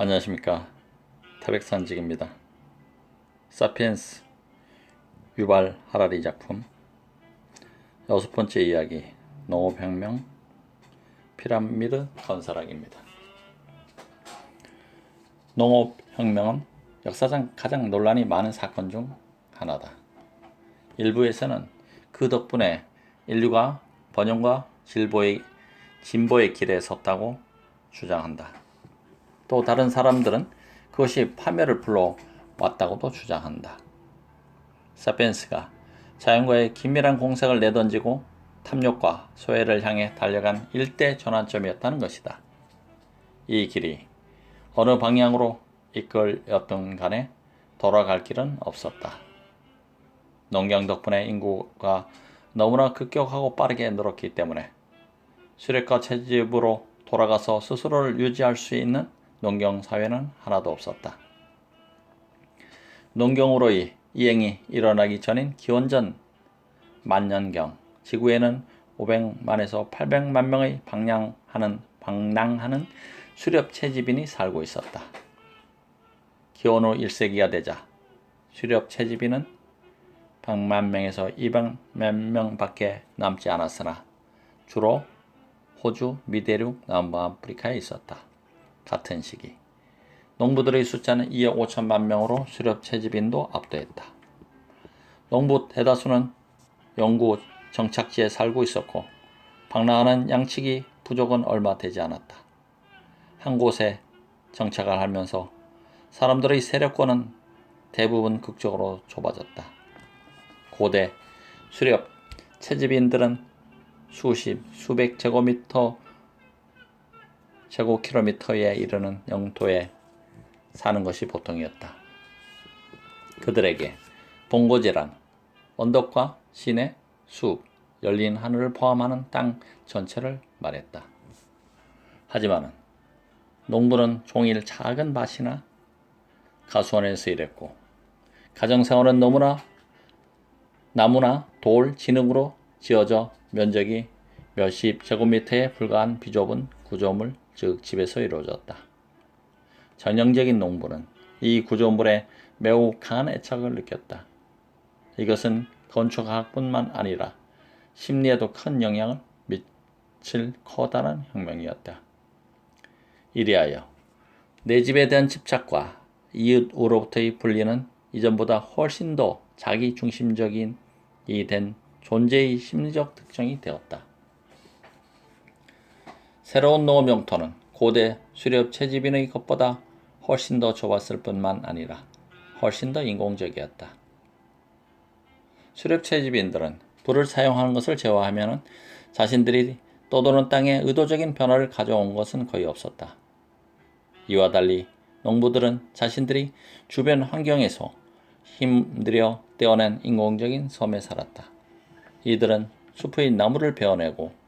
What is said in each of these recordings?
안녕하십니까. 태백산직입니다. 사피엔스 유발 하라리 작품 여섯 번째 이야기 농업혁명 피라미드 건설학입니다. 농업혁명은 역사상 가장 논란이 많은 사건 중 하나다. 일부에서는 그 덕분에 인류가 번영과 진보의 길에 섰다고 주장한다. 또 다른 사람들은 그것이 파멸을 불러왔다고도 주장한다. 사피엔스가 자연과의 긴밀한 공생을 내던지고 탐욕과 소외를 향해 달려간 일대 전환점이었다는 것이다. 이 길이 어느 방향으로 이끌렸든 간에 돌아갈 길은 없었다. 농경 덕분에 인구가 너무나 급격하고 빠르게 늘었기 때문에 수렵과 채집으로 돌아가서 스스로를 유지할 수 있는 농경 사회는 하나도 없었다. 농경으로의 이행이 일어나기 전인 기원전 만년경 지구에는 500만에서 800만 명의 방랑하는 수렵 채집인이 살고 있었다. 기원 후 1세기가 되자 수렵 채집인은 100만 명에서 200만 명밖에 남지 않았으나 주로 호주, 미대륙, 남부아프리카에 있었다. 같은 시기 농부들의 숫자는 2억 5천만 명으로 수렵 채집인도 압도했다. 농부 대다수는 영구 정착지에 살고 있었고 방랑하는 양치기 부족은 얼마 되지 않았다. 한 곳에 정착을 하면서 사람들의 세력권은 대부분 극적으로 좁아졌다. 고대 수렵 채집인들은 수백 제곱킬로미터에 이르는 영토에 사는 것이 보통이었다. 그들에게 본고지란 언덕과 시내, 숲, 열린 하늘을 포함하는 땅 전체를 말했다. 하지만 농부는 종일 작은 밭이나 가수원에서 일했고 가정생활은 나무나 돌, 진흙으로 지어져 면적이 몇십 제곱미터에 불과한 비좁은 구조물, 즉 집에서 이루어졌다. 전형적인 농부는 이 구조물에 매우 강한 애착을 느꼈다. 이것은 건축학뿐만 아니라 심리에도 큰 영향을 미칠 커다란 혁명이었다. 이리하여 내 집에 대한 집착과 이웃으로부터의 분리는 이전보다 훨씬 더 자기중심적이 된 존재의 심리적 특징이 되었다. 새로운 농업 영토는 고대 수렵 채집인의 것보다 훨씬 더 좁았을 뿐만 아니라 훨씬 더 인공적이었다. 수렵 채집인들은 불을 사용하는 것을 제외하면 자신들이 떠도는 땅에 의도적인 변화를 가져온 것은 거의 없었다. 이와 달리 농부들은 자신들이 주변 환경에서 힘들여 떼어낸 인공적인 섬에 살았다. 이들은 숲의 나무를 베어내고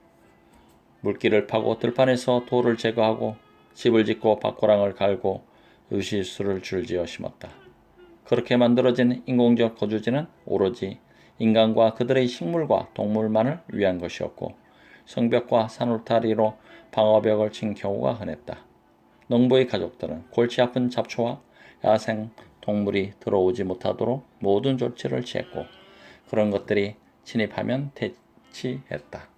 물길을 파고 들판에서 돌을 제거하고 집을 짓고 밭고랑을 갈고 유실수를 줄지어 심었다. 그렇게 만들어진 인공적 거주지는 오로지 인간과 그들의 식물과 동물만을 위한 것이었고 성벽과 산울타리로 방어벽을 친 경우가 흔했다. 농부의 가족들은 골치 아픈 잡초와 야생 동물이 들어오지 못하도록 모든 조치를 취했고 그런 것들이 침입하면 퇴치했다.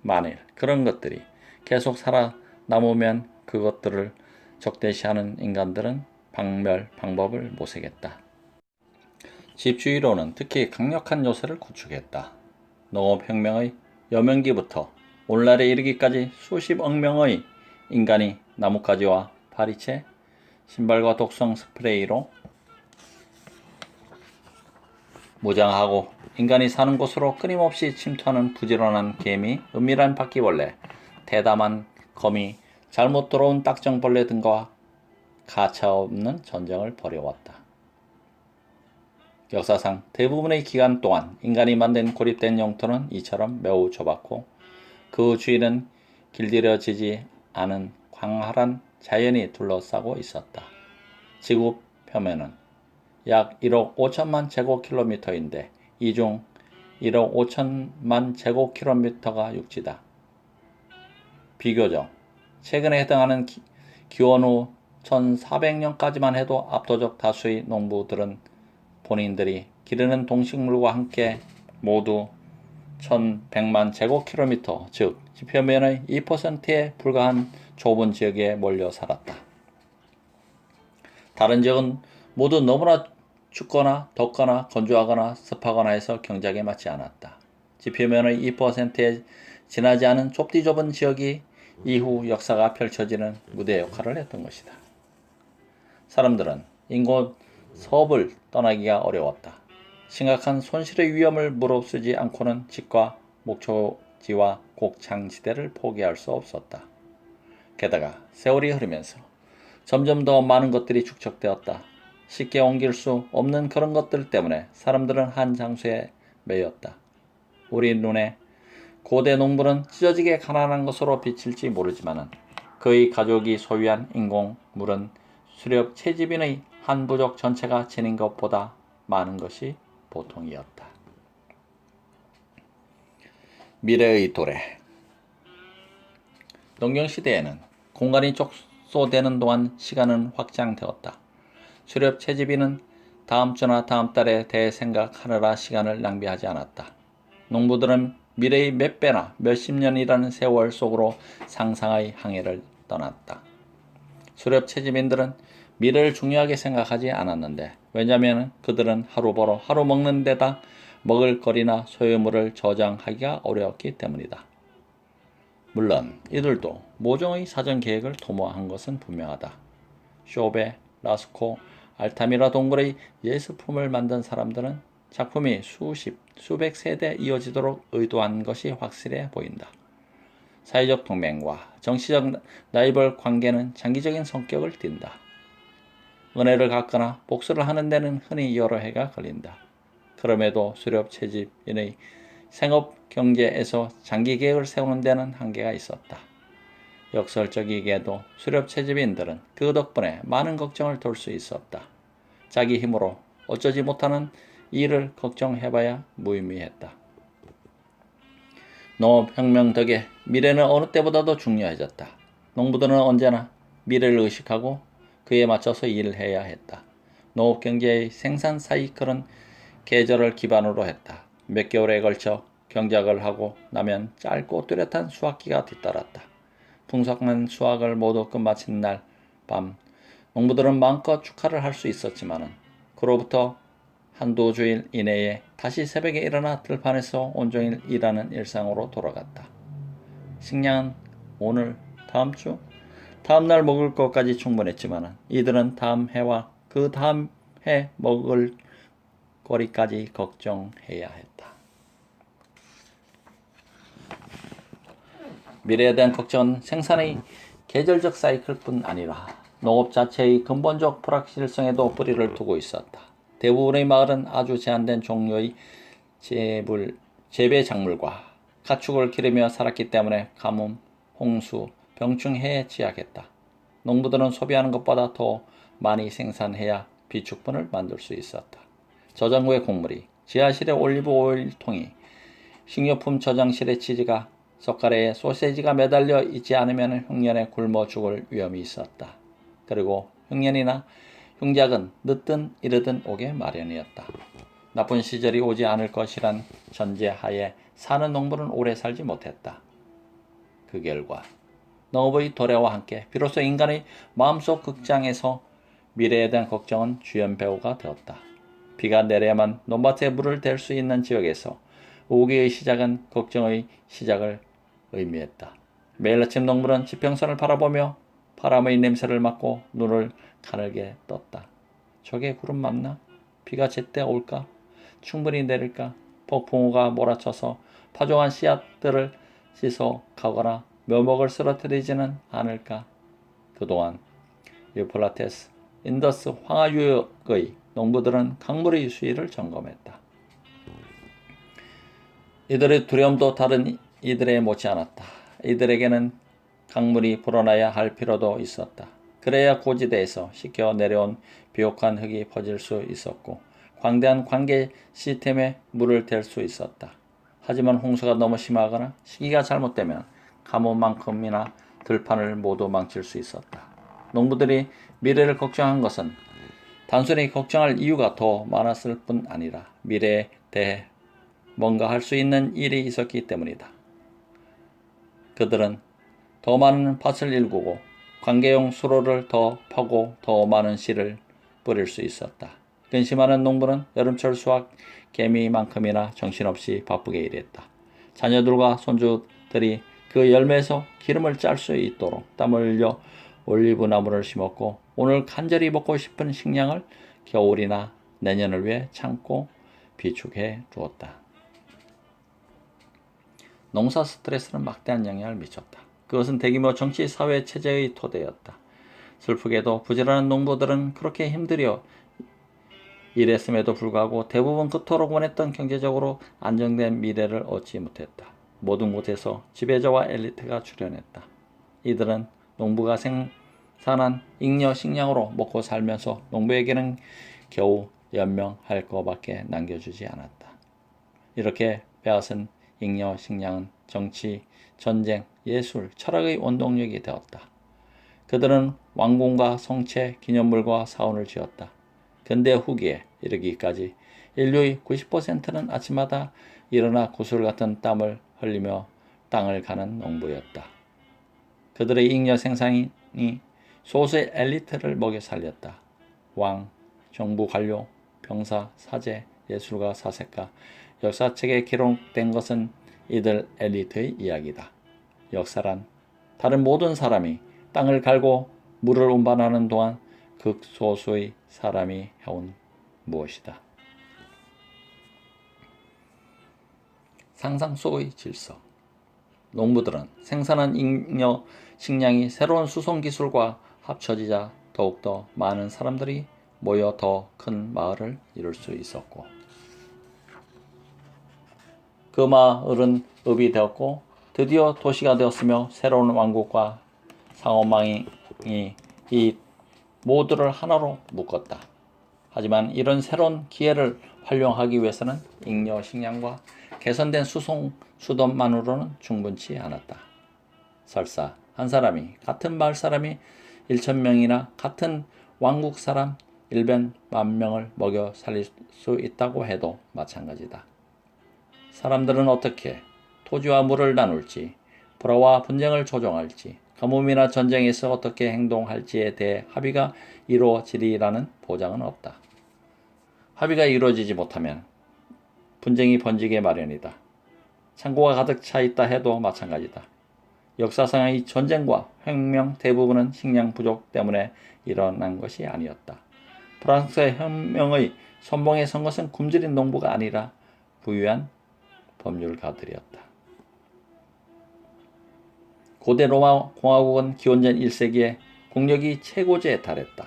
만일 그런 것들이 계속 살아남으면 그것들을 적대시하는 인간들은 박멸 방법을 모색했다. 집주의로는 특히 강력한 요새를 구축했다. 농업혁명의 여명기부터 오늘날에 이르기까지 수십억 명의 인간이 나뭇가지와 파리채, 신발과 독성 스프레이로 무장하고 인간이 사는 곳으로 끊임없이 침투하는 부지런한 개미, 은밀한 바퀴벌레, 대담한 거미, 잘못 들어온 딱정벌레 등과 가차없는 전쟁을 벌여왔다. 역사상 대부분의 기간 동안 인간이 만든 고립된 영토는 이처럼 매우 좁았고 그 주위는 길들여지지 않은 광활한 자연이 둘러싸고 있었다. 지구 표면은 약 1억 5천만 제곱킬로미터인데 이 중 1억 5천만 제곱킬로미터가 육지다. 비교적 최근에 해당하는 기원 후 1400년까지만 해도 압도적 다수의 농부들은 본인들이 기르는 동식물과 함께 모두 1100만 제곱킬로미터, 즉 지표면의 2%에 불과한 좁은 지역에 몰려 살았다. 다른 지역은 모두 너무나 춥거나 덥거나 건조하거나 습하거나 해서 경작에 맞지 않았다. 지표면의 2%에 지나지 않은 좁디 좁은 지역이 이후 역사가 펼쳐지는 무대 역할을 했던 것이다. 사람들은 인곳 섭을 떠나기가 어려웠다. 심각한 손실의 위험을 무릅쓰지 않고는 집과 목초지와 곡창지대를 포기할 수 없었다. 게다가 세월이 흐르면서 점점 더 많은 것들이 축적되었다. 쉽게 옮길 수 없는 그런 것들 때문에 사람들은 한 장소에 매였다. 우리 눈에 고대 농부는 찢어지게 가난한 것으로 비칠지 모르지만 그의 가족이 소유한 인공물은 수렵 채집인의 한 부족 전체가 지닌 것보다 많은 것이 보통이었다. 미래의 도래. 농경시대에는 공간이 족소되는 동안 시간은 확장되었다. 수렵 채집인은 다음 주나 다음 달에 대해 생각하느라 시간을 낭비하지 않았다. 농부들은 미래의 몇 배나 몇십 년이라는 세월 속으로 상상의 항해를 떠났다. 수렵 채집인들은 미래를 중요하게 생각하지 않았는데 왜냐하면 그들은 하루 벌어 하루 먹는 데다 먹을 거리나 소유물을 저장하기가 어려웠기 때문이다. 물론 이들도 모종의 사전 계획을 도모한 것은 분명하다. 쇼베, 라스코, 알타미라 동굴의 예술품을 만든 사람들은 작품이 수백 세대 이어지도록 의도한 것이 확실해 보인다. 사회적 동맹과 정치적 라이벌 관계는 장기적인 성격을 띈다. 은혜를 갚거나 복수를 하는 데는 흔히 여러 해가 걸린다. 그럼에도 수렵 채집인의 생업 경제에서 장기 계획을 세우는 데는 한계가 있었다. 역설적이게도 수렵 채집인들은 그 덕분에 많은 걱정을 덜 수 있었다. 자기 힘으로 어쩌지 못하는 일을 걱정해봐야 무의미했다. 농업혁명 덕에 미래는 어느 때보다도 중요해졌다. 농부들은 언제나 미래를 의식하고 그에 맞춰서 일을 해야 했다. 농업경제의 생산 사이클은 계절을 기반으로 했다. 몇 개월에 걸쳐 경작을 하고 나면 짧고 뚜렷한 수확기가 뒤따랐다. 풍성한 수확을 모두 끝마친 날 밤 농부들은 마음껏 축하를 할 수 있었지만 그로부터 한두 주일 이내에 다시 새벽에 일어나 들판에서 온종일 일하는 일상으로 돌아갔다. 식량은 오늘, 다음 주, 다음 날 먹을 것까지 충분했지만 이들은 다음 해와 그 다음 해 먹을 거리까지 걱정해야 했다. 미래에 대한 걱정은 생산의 계절적 사이클뿐 아니라 농업 자체의 근본적 불확실성에도 뿌리를 두고 있었다. 대부분의 마을은 아주 제한된 종류의 재배 작물과 가축을 기르며 살았기 때문에 가뭄, 홍수, 병충해에 취약했다. 농부들은 소비하는 것보다 더 많이 생산해야 비축분을 만들 수 있었다. 저장고의 곡물이, 지하실의 올리브 오일 통이, 식료품 저장실의 치즈가, 젓가락에 소세지가 매달려 있지 않으면 흉년에 굶어 죽을 위험이 있었다. 그리고 흉년이나 흉작은 늦든 이르든 오게 마련이었다. 나쁜 시절이 오지 않을 것이란 전제하에 사는 농부는 오래 살지 못했다. 그 결과 농업의 도래와 함께 비로소 인간의 마음속 극장에서 미래에 대한 걱정은 주연 배우가 되었다. 비가 내려야만 논밭에 물을 댈 수 있는 지역에서 우기의 시작은 걱정의 시작을 의미했다. 매일 아침 농부는 지평선을 바라보며 바람의 냄새를 맡고 눈을 가늘게 떴다. 저게 구름 맞나? 비가 제때 올까? 충분히 내릴까? 폭풍우가 몰아쳐서 파종한 씨앗들을 씻어 가거나 묘목을 쓰러뜨리지는 않을까? 그동안 유프라테스, 인더스 황하유역의 농부들은 강물의 수위를 점검했다. 이들의 두려움도 다른 이들에 못지않았다. 이들에게는 강물이 불어나야 할 필요도 있었다. 그래야 고지대에서 씻겨 내려온 비옥한 흙이 퍼질 수 있었고 광대한 관계 시스템에 물을 댈 수 있었다. 하지만 홍수가 너무 심하거나 시기가 잘못되면 가뭄만큼이나 들판을 모두 망칠 수 있었다. 농부들이 미래를 걱정한 것은 단순히 걱정할 이유가 더 많았을 뿐 아니라 미래에 대해 뭔가 할 수 있는 일이 있었기 때문이다. 그들은 더 많은 밭을 일구고 관계용 수로를 더 파고 더 많은 씨를 뿌릴 수 있었다. 근심하는 농부는 여름철 수확 개미만큼이나 정신없이 바쁘게 일했다. 자녀들과 손주들이 그 열매에서 기름을 짤 수 있도록 땀을 흘려 올리브 나무를 심었고 오늘 간절히 먹고 싶은 식량을 겨울이나 내년을 위해 참고 비축해 두었다. 농사 스트레스는 막대한 영향을 미쳤다. 그것은 대규모 정치, 사회, 체제의 토대였다. 슬프게도 부지런한 농부들은 그렇게 힘들여 일했음에도 불구하고 대부분 그토록 원했던 경제적으로 안정된 미래를 얻지 못했다. 모든 곳에서 지배자와 엘리트가 출현했다. 이들은 농부가 생산한 잉여 식량으로 먹고 살면서 농부에게는 겨우 연명할 것밖에 남겨주지 않았다. 이렇게 빼앗은 잉여 식량은 정치, 전쟁, 예술, 철학의 원동력이 되었다. 그들은 왕궁과 성체, 기념물과 사원을 지었다. 근대 후기에 이르기까지 인류의 90%는 아침마다 일어나 구슬 같은 땀을 흘리며 땅을 가는 농부였다. 그들의 잉여 생산이 소수의 엘리트를 먹여 살렸다. 왕, 정부 관료, 병사, 사제, 예술가, 사색가, 역사책에 기록된 것은 이들 엘리트의 이야기다. 역사란 다른 모든 사람이 땅을 갈고 물을 운반하는 동안 극소수의 사람이 해온 무엇이다. 상상 속의 질서. 농부들은 생산한 잉여 식량이 새로운 수송 기술과 합쳐지자 더욱더 많은 사람들이 모여 더 큰 마을을 이룰 수 있었고 그 마을은 읍이 되었고 드디어 도시가 되었으며 새로운 왕국과 상업망이 이 모두를 하나로 묶었다. 하지만 이런 새로운 기회를 활용하기 위해서는 잉여 식량과 개선된 수송 수단만으로는 충분치 않았다. 설사 한 사람이 같은 마을 사람이 1,000명이나 같은 왕국 사람 100만 명을 먹여 살릴 수 있다고 해도 마찬가지다. 사람들은 어떻게 토지와 물을 나눌지, 불화와 분쟁을 조정할지, 가뭄이나 전쟁에서 어떻게 행동할지에 대해 합의가 이루어지리라는 보장은 없다. 합의가 이루어지지 못하면 분쟁이 번지게 마련이다. 창고가 가득 차 있다 해도 마찬가지다. 역사상의 전쟁과 혁명 대부분은 식량 부족 때문에 일어난 것이 아니었다. 프랑스의 혁명의 선봉에 선 것은 굶주린 농부가 아니라 부유한 법률가들이었다. 고대 로마 공화국은 기원전 1세기에 국력이 최고조에 달했다.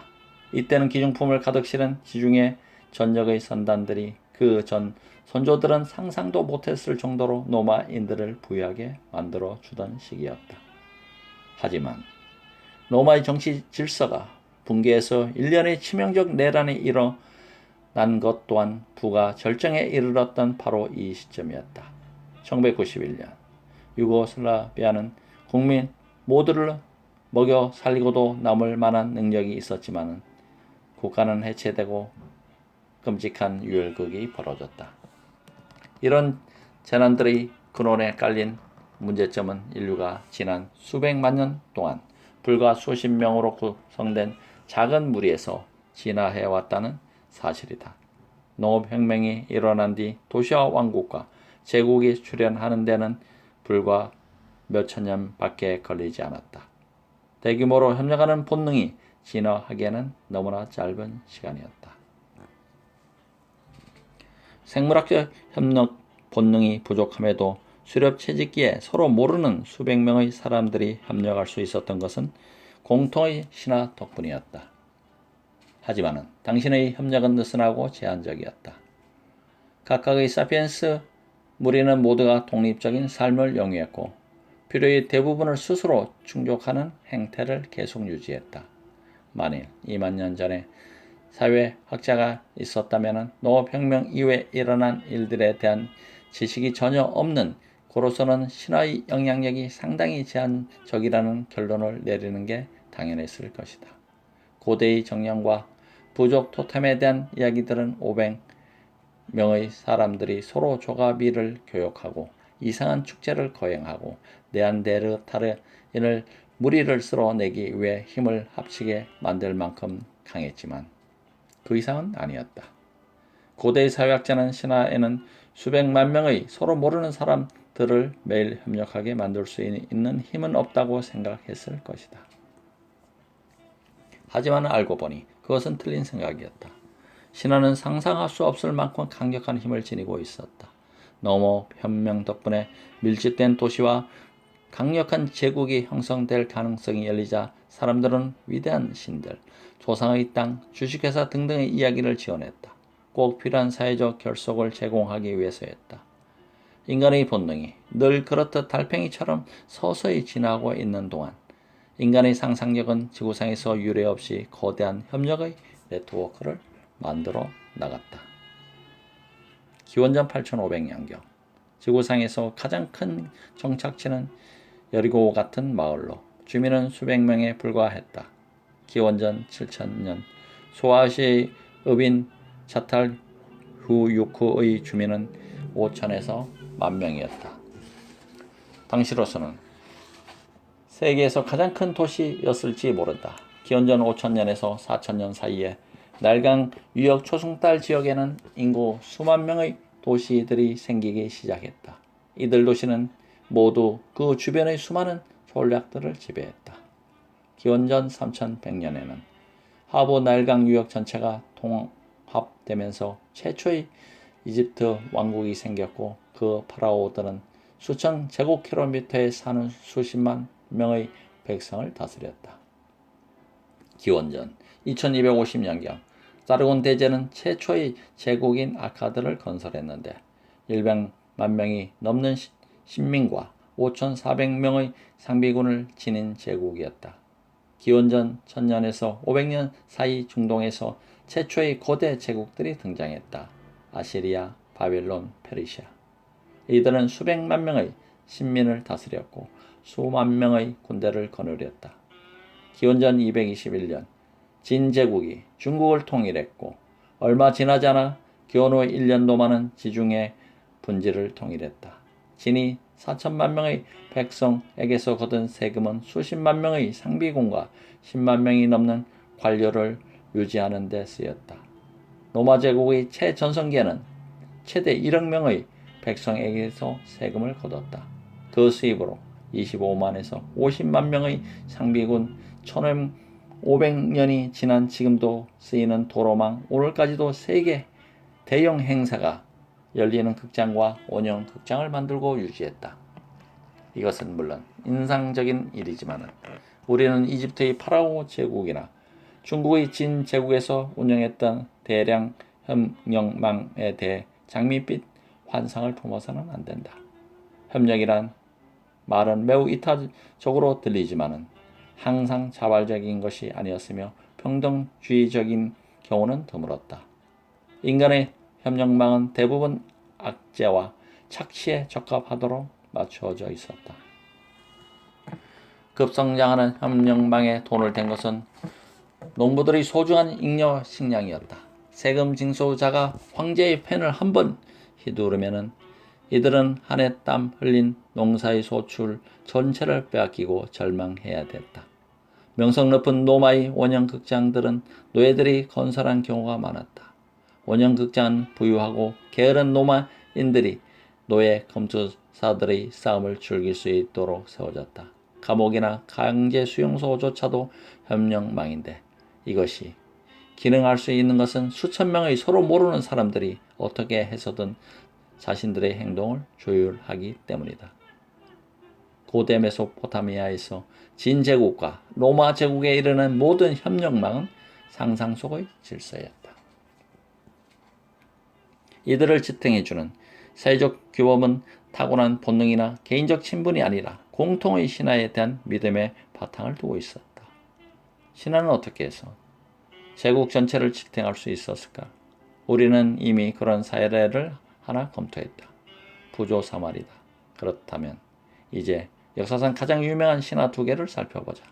이때는 기중품을 가득 실은 지중해 전역의 선단들이 그 전 선조들은 상상도 못했을 정도로 로마인들을 부유하게 만들어 주던 시기였다. 하지만 로마의 정치 질서가 붕괴해서 일련의 치명적 내란이 일어난 것 또한 부가 절정에 이르렀던 바로 이 시점이었다. 1991년 유고슬라비아는 국민 모두를 먹여 살리고도 남을 만한 능력이 있었지만 국가는 해체되고 끔찍한 유혈극이 벌어졌다. 이런 재난들의 근원에 깔린 문제점은 인류가 지난 수백만 년 동안 불과 수십 명으로 구성된 작은 무리에서 진화해왔다는 사실이다. 농업혁명이 일어난 뒤 도시와 왕국과 제국이 출현하는 데는 불과 몇천 년밖에 걸리지 않았다. 대규모로 협력하는 본능이 진화하기에는 너무나 짧은 시간이었다. 생물학적 협력 본능이 부족함에도 수렵 채집기에 서로 모르는 수백 명의 사람들이 협력할 수 있었던 것은 공통의 신화 덕분이었다. 하지만 당신의 협력은 느슨하고 제한적이었다. 각각의 사피엔스 무리는 모두가 독립적인 삶을 영위했고 필요의 대부분을 스스로 충족하는 행태를 계속 유지했다. 만일 2만 년 전에 사회학자가 있었다면 농업혁명 이후에 일어난 일들에 대한 지식이 전혀 없는 고로서는 신화의 영향력이 상당히 제한적이라는 결론을 내리는 게 당연했을 것이다. 고대의 정령과 부족 토템에 대한 이야기들은 500명의 사람들이 서로 조가비를 교역하고 이상한 축제를 거행하고 네안데르탈인을 무리를 쓸어내기 위해 힘을 합치게 만들 만큼 강했지만 그 이상은 아니었다. 고대의 사회학자는 신화에는 수백만 명의 서로 모르는 사람들을 매일 협력하게 만들 수 있는 힘은 없다고 생각했을 것이다. 하지만 알고 보니 그것은 틀린 생각이었다. 신화는 상상할 수 없을 만큼 강력한 힘을 지니고 있었다. 너무 현명 덕분에 밀집된 도시와 강력한 제국이 형성될 가능성이 열리자 사람들은 위대한 신들, 조상의 땅, 주식회사 등등의 이야기를 지어냈다. 꼭 필요한 사회적 결속을 제공하기 위해서였다. 인간의 본능이 늘 그렇듯 달팽이처럼 서서히 진화하고 있는 동안 인간의 상상력은 지구상에서 유례 없이 거대한 협력의 네트워크를 만들어 나갔다. 기원전 8500년경 지구상에서 가장 큰 정착지는 여리고 같은 마을로 주민은 수백 명에 불과했다. 기원전 7000년 소아시아의 읍인 차탈후유크의 주민은 5천에서 10,000명이었다. 당시로서는 세계에서 가장 큰 도시였을지 모른다. 기원전 5000년에서 4000년 사이에 날강 유역 초승달 지역에는 인구 수만 명의 도시들이 생기기 시작했다. 이들 도시는 모두 그 주변의 수많은 전략들을 지배했다. 기원전 3100년에는 하부 나일강 유역 전체가 통합되면서 최초의 이집트 왕국이 생겼고 그 파라오들은 수천 제곱킬로미터에 사는 수십만 명의 백성을 다스렸다. 기원전 2250년경 사르곤 대제는 최초의 제국인 아카드를 건설했는데 100만 명이 넘는 신민과 5,400명의 상비군을 지닌 제국이었다. 기원전 1000년에서 500년 사이 중동에서 최초의 거대 제국들이 등장했다. 아시리아, 바빌론, 페르시아. 이들은 수백만 명의 신민을 다스렸고 수만 명의 군대를 거느렸다. 기원전 221년 진 제국이 중국을 통일했고 얼마 지나지 않아 견후 1년도 많은 지중해 분지를 통일했다. 진이 4천만 명의 백성에게서 거둔 세금은 수십만 명의 상비군과 10만 명이 넘는 관료를 유지하는 데 쓰였다. 로마 제국의 최전성기에는 최대 1억 명의 백성에게서 세금을 거뒀다. 그 수입으로 25만에서 50만 명의 상비군 1500년이 지난 지금도 쓰이는 도로망, 오늘까지도 세계 대형 행사가 열리는 극장과 원형 극장을 만들고 유지했다. 이것은 물론 인상적인 일이지만 우리는 이집트의 파라오 제국이나 중국의 진 제국에서 운영했던 대량 협력망에 대해 장밋빛 환상을 품어서는 안 된다. 협력이란 말은 매우 이타적으로 들리지만 항상 자발적인 것이 아니었으며 평등주의적인 경우는 드물었다. 인간의 협력망은 대부분 악재와 착취에 적합하도록 맞추어져 있었다. 급성장하는 협력망에 돈을 댄 것은 농부들의 소중한 잉여 식량이었다. 세금 징수자가 황제의 펜을 한번 휘두르면 이들은 한 해 땀 흘린 농사의 소출 전체를 빼앗기고 절망해야 됐다. 명성 높은 로마의 원형 극장들은 노예들이 건설한 경우가 많았다. 원형 극장은 부유하고 게으른 로마인들이 노예 검투사들의 싸움을 즐길 수 있도록 세워졌다. 감옥이나 강제 수용소조차도 협력망인데 이것이 기능할 수 있는 것은 수천 명의 서로 모르는 사람들이 어떻게 해서든 자신들의 행동을 조율하기 때문이다. 고대 메소포타미아에서 진 제국과 로마 제국에 이르는 모든 협력망은 상상 속의 질서였다. 이들을 지탱해주는 사회적 규범은 타고난 본능이나 개인적 친분이 아니라 공통의 신화에 대한 믿음의 바탕을 두고 있었다. 신화는 어떻게 해서 제국 전체를 지탱할 수 있었을까? 우리는 이미 그런 사례를 하나 검토했다. 부조 사마리다. 그렇다면 이제 역사상 가장 유명한 신화 두 개를 살펴보자.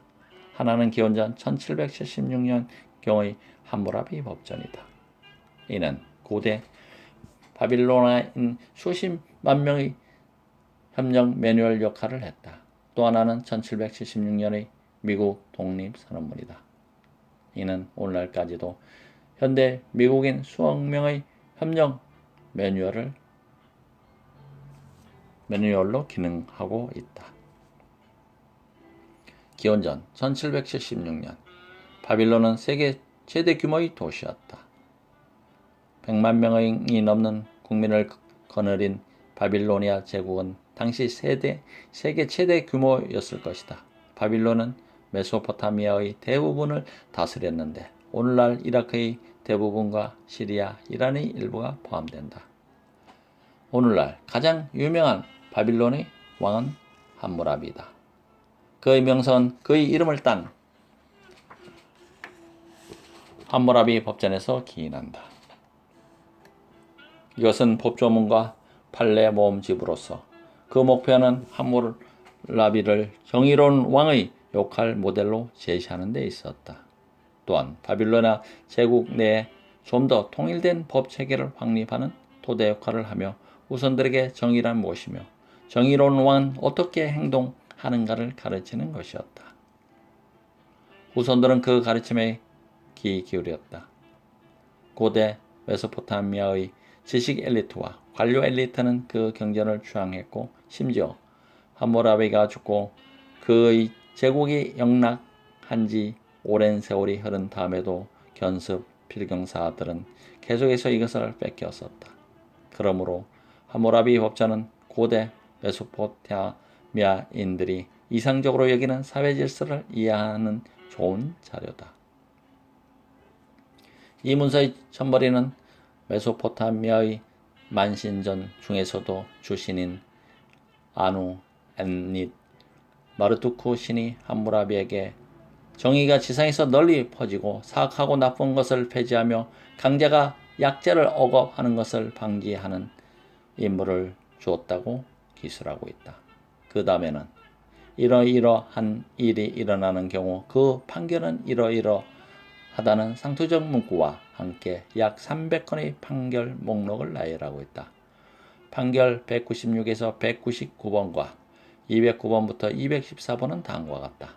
하나는 기원전 1776년 경의 함무라비 법전이다. 이는 고대 바빌로나인 수십만 명의 협력 매뉴얼 역할을 했다. 또 하나는 1776년의 미국 독립선언문이다. 이는 오늘날까지도 현대 미국인 수억 명의 협력 매뉴얼로 기능하고 있다. 기원전 1776년 바빌론은 세계 최대 규모의 도시였다. 100만 명이 넘는 국민을 거느린 바빌로니아 제국은 당시 세계 최대 규모였을 것이다. 바빌론은 메소포타미아의 대부분을 다스렸는데 오늘날 이라크의 대부분과 시리아, 이란의 일부가 포함된다. 오늘날 가장 유명한 바빌론의 왕은 함무라비다. 그의 명성은 그의 이름을 딴 함무라비 법전에서 기인한다. 이것은 법조문과 판례 모음집으로서 그 목표는 함무라비를 정의로운 왕의 역할 모델로 제시하는 데 있었다. 또한 바빌로나 제국 내에 좀 더 통일된 법 체계를 확립하는 토대 역할을 하며 후손들에게 정의란 무엇이며 정의로운 왕은 어떻게 행동하는가를 가르치는 것이었다. 후손들은 그 가르침에 귀 기울였다. 고대 메소포타미아의 지식 엘리트와 관료 엘리트는 그 경전을 추앙했고 심지어 함무라비가 죽고 그의 제국이 영락한 지 오랜 세월이 흐른 다음에도 견습 필경사들은 계속해서 이것을 뺏겼었다. 그러므로 함무라비 법전은 고대 메소포타미아인들이 이상적으로 여기는 사회 질서를 이해하는 좋은 자료다. 이 문서의 첫머리는 메소포타미아의 만신전 중에서도 주신인 아누 엔닛 마르투쿠 신이 함무라비에게 정의가 지상에서 널리 퍼지고 사악하고 나쁜 것을 폐지하며 강자가 약자를 억압하는 것을 방지하는 임무를 주었다고 기술하고 있다. 그 다음에는 이러이러한 일이 일어나는 경우 그 판결은 이러이러하다는 상투적 문구와 함께 약 300건의 판결 목록을 나열하고 있다. 판결 196에서 199번과 209번부터 214번은 다음과 같다.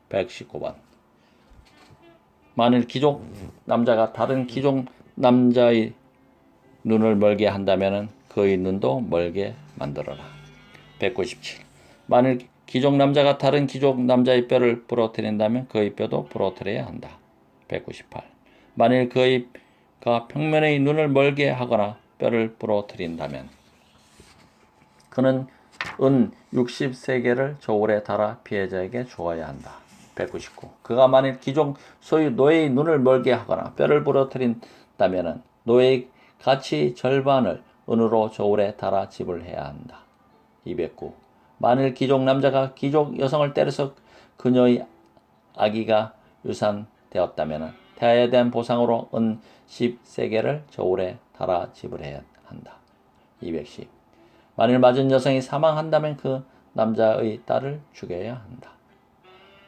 119번. 만일 귀족 남자가 다른 귀족 남자의 눈을 멀게 한다면 그의 눈도 멀게 만들어라. 197. 만일 귀족 남자가 다른 귀족 남자의 뼈를 부러뜨린다면 그의 뼈도 부러뜨려야 한다. 198. 만일 그가 평면의 눈을 멀게 하거나 뼈를 부러뜨린다면 그는 은 60세겔을 저울에 달아 피해자에게 주어야 한다. 199. 그가 만일 귀족 소유 노예의 눈을 멀게 하거나 뼈를 부러뜨린다면 노예의 가치 절반을 은으로 저울에 달아 지불해야 한다. 209. 만일 귀족 남자가 귀족 여성을 때려서 그녀의 아기가 유산되었다면 태아에 대한 보상으로 은 10세겔을 저울에 달아 지불해야 한다. 210. 만일 맞은 여성이 사망한다면 그 남자의 딸을 죽여야 한다.